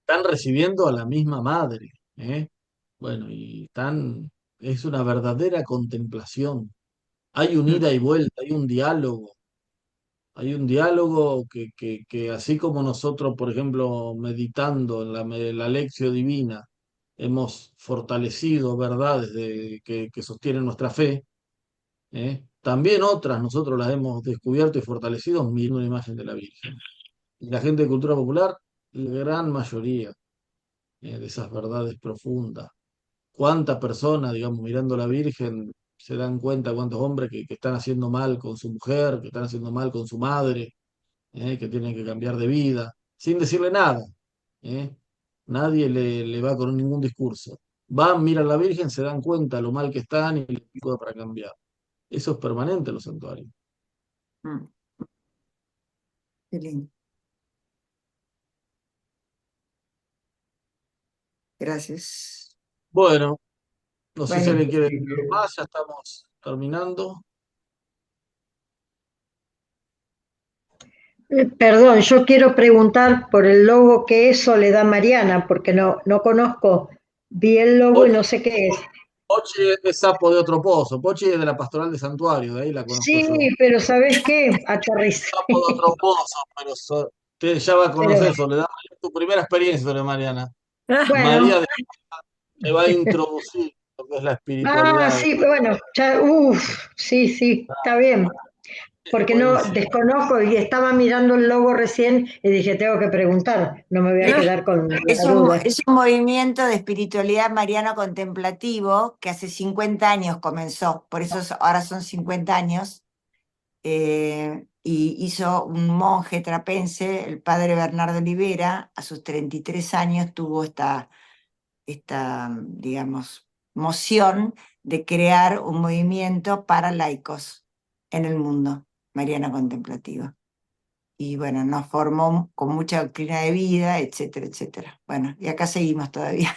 están recibiendo a la misma madre, ¿eh? Bueno, es una verdadera contemplación. Hay un ida y vuelta, hay un diálogo que así como nosotros, por ejemplo, meditando en la lección divina, hemos fortalecido verdades que sostienen nuestra fe, ¿eh? También otras nosotros las hemos descubierto y fortalecido mirando una imagen de la Virgen. Y la gente de cultura popular, la gran mayoría, de esas verdades profundas. ¿Cuántas personas, digamos, mirando a la Virgen, se dan cuenta, cuántos hombres que están haciendo mal con su mujer, que están haciendo mal con su madre, que tienen que cambiar de vida, sin decirle nada? ¿Eh? Nadie le va con ningún discurso. Van, miran a la Virgen, se dan cuenta lo mal que están y les pido para cambiar. Eso es permanente en los santuarios. Mm, qué lindo. Gracias. Bueno, no sé si Bueno, alguien quiere decir algo más, ya estamos terminando. Perdón, yo quiero preguntar por el logo que es Soledad Mariana, porque no conozco, vi el logo y no sé qué es. Pochi es sapo de otro pozo. Pochi es de la Pastoral de Santuario, de ahí la conozco Sí, yo. pero ¿sabés qué? Aterricé. Sapo de otro pozo, pero usted ya va a Pero conocer Soledad. Tu primera experiencia, Soledad Mariana. bueno, María te va a introducir lo que es la ah, espiritualidad. sí, bueno, ya, sí, está bien. porque no Buenísimo. desconozco y estaba mirando el logo recién y dije, tengo que preguntar, no me voy a quedar con la duda. Es un movimiento de espiritualidad mariano contemplativo que hace 50 años comenzó, por eso ahora son 50 años, y hizo un monje trapense, el padre Bernardo Olivera, a sus 33 años tuvo esta, digamos, moción de crear un movimiento para laicos en el mundo, mariano contemplativo. Y bueno, nos formó con mucha doctrina de vida, etcétera, etcétera. Bueno, y acá seguimos todavía.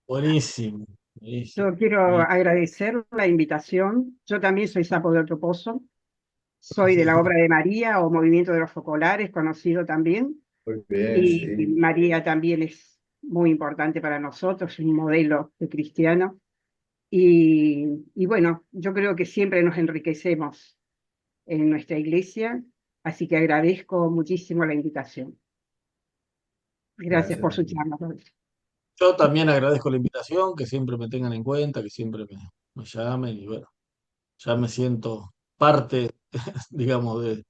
Buenísimo. Buenísimo. Yo quiero agradecer la invitación. Yo también soy sapo de otro pozo. Soy de la Obra de María o Movimiento de los Focolares, conocido también. Muy bien, Y sí. María también es muy importante para nosotros, un modelo de cristiano. Y bueno, yo creo que siempre nos enriquecemos en nuestra iglesia, así que agradezco muchísimo la invitación. Gracias por su charla. Yo también agradezco la invitación, que siempre me tengan en cuenta, que siempre me llamen y bueno, ya me siento parte, digamos, de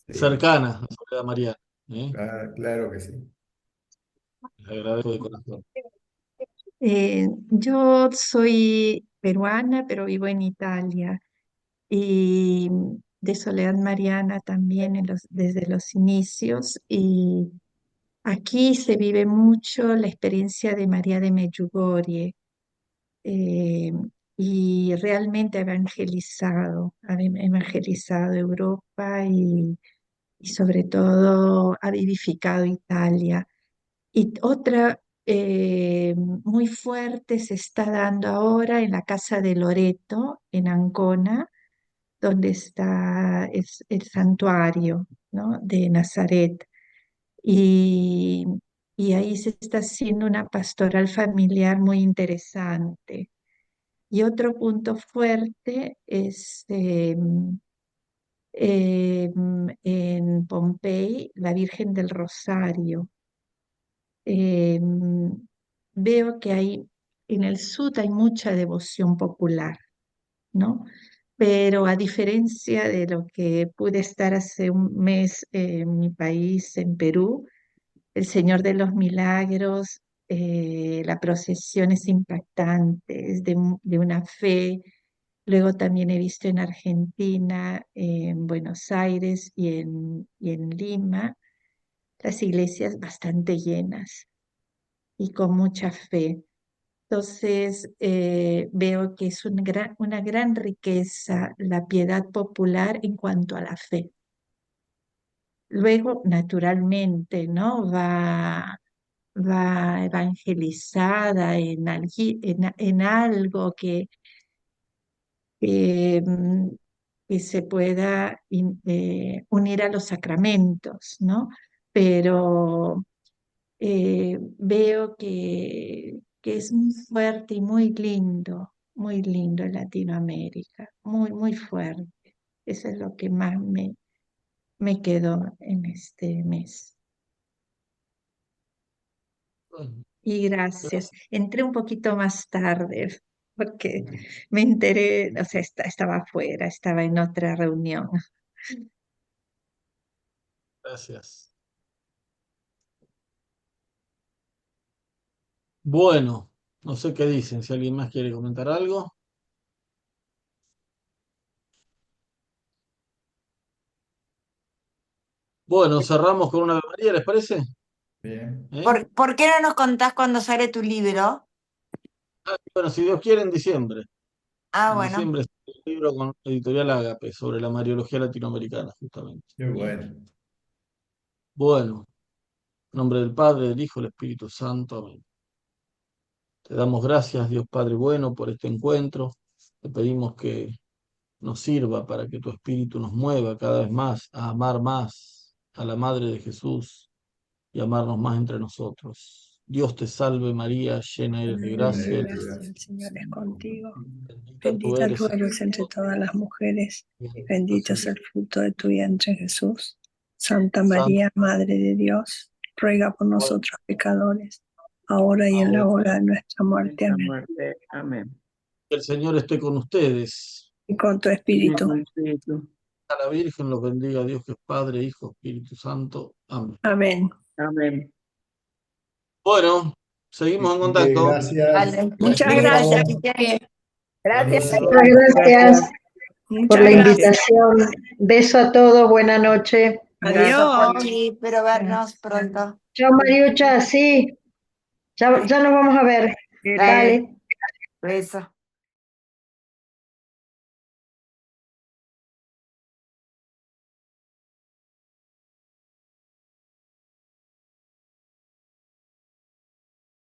cercana a Soledad Mariana. Claro que sí. Les agradezco de corazón. Yo soy peruana, pero vivo en Italia y de Soledad Mariana también desde los inicios. Y aquí se vive mucho la experiencia de María de Medjugorje eh, y realmente ha evangelizado Europa y sobre todo ha vivificado Italia. Y otra muy fuerte se está dando ahora en la casa de Loreto, en Ancona, donde está el santuario, ¿no?, de Nazaret. Y, y ahí se está haciendo una pastoral familiar muy interesante. Y otro punto fuerte es en Pompey, la Virgen del Rosario. Eh, Veo que en el sur hay mucha devoción popular, ¿no? Pero a diferencia de lo que pude estar hace un mes en mi país, en Perú, el Señor de los Milagros, la procesión es impactante, es de una fe. Luego también he visto en Argentina, en Buenos Aires y en Lima, las iglesias bastante llenas y con mucha fe. Entonces, veo que es una gran riqueza la piedad popular en cuanto a la fe. Luego, naturalmente, ¿no? Va evangelizada en algo que, mm, que se pueda unir a los sacramentos, ¿no? Pero veo que es muy fuerte y muy lindo en Latinoamérica, muy, muy fuerte. Eso es lo que más me quedó en este mes. Y gracias. Entré un poquito más tarde porque me enteré, o sea, estaba afuera, estaba en otra reunión. Gracias. Bueno, no sé qué dicen, si alguien más quiere comentar algo. Bueno, cerramos con una Ave María, ¿les parece? Bien. ¿Por qué no nos contás cuándo sale tu libro? Bueno, si Dios quiere, en diciembre. En Bueno. diciembre es el libro con Editorial Ágape sobre la Mariología latinoamericana, justamente. Qué bueno. Bueno, en nombre del Padre, del Hijo, del Espíritu Santo. Amén. Te damos gracias, Dios Padre bueno, por este encuentro. Te pedimos que nos sirva para que tu Espíritu nos mueva cada vez más a amar más a la Madre de Jesús y amarnos más entre nosotros. Dios te salve María, llena eres de gracia, El Señor es contigo. bendita tú Bendita tú eres eres entre todas las mujeres. entre Bendito es el fruto de tu vientre, Jesús. Santa Santa María, Madre de Dios, ruega por nosotros pecadores, ahora y en la hora de nuestra muerte. Amén. Que el Señor esté con ustedes. Y con tu y espíritu. con el Espíritu. A la Virgen los bendiga Dios que es Padre, Hijo, Espíritu Santo. Amén. Amén. Amén. Bueno, seguimos en contacto. Gracias. Vale. Muchas Mil gracias, Quique. Quique. Gracias. Muchas gracias por Muchas la gracias. invitación. Beso a todos, buena noche. Beso, Adiós. Pochi. Espero vernos pronto. Chao, Mariucha, sí. Ya nos vamos a ver. Dale. Dale. Beso.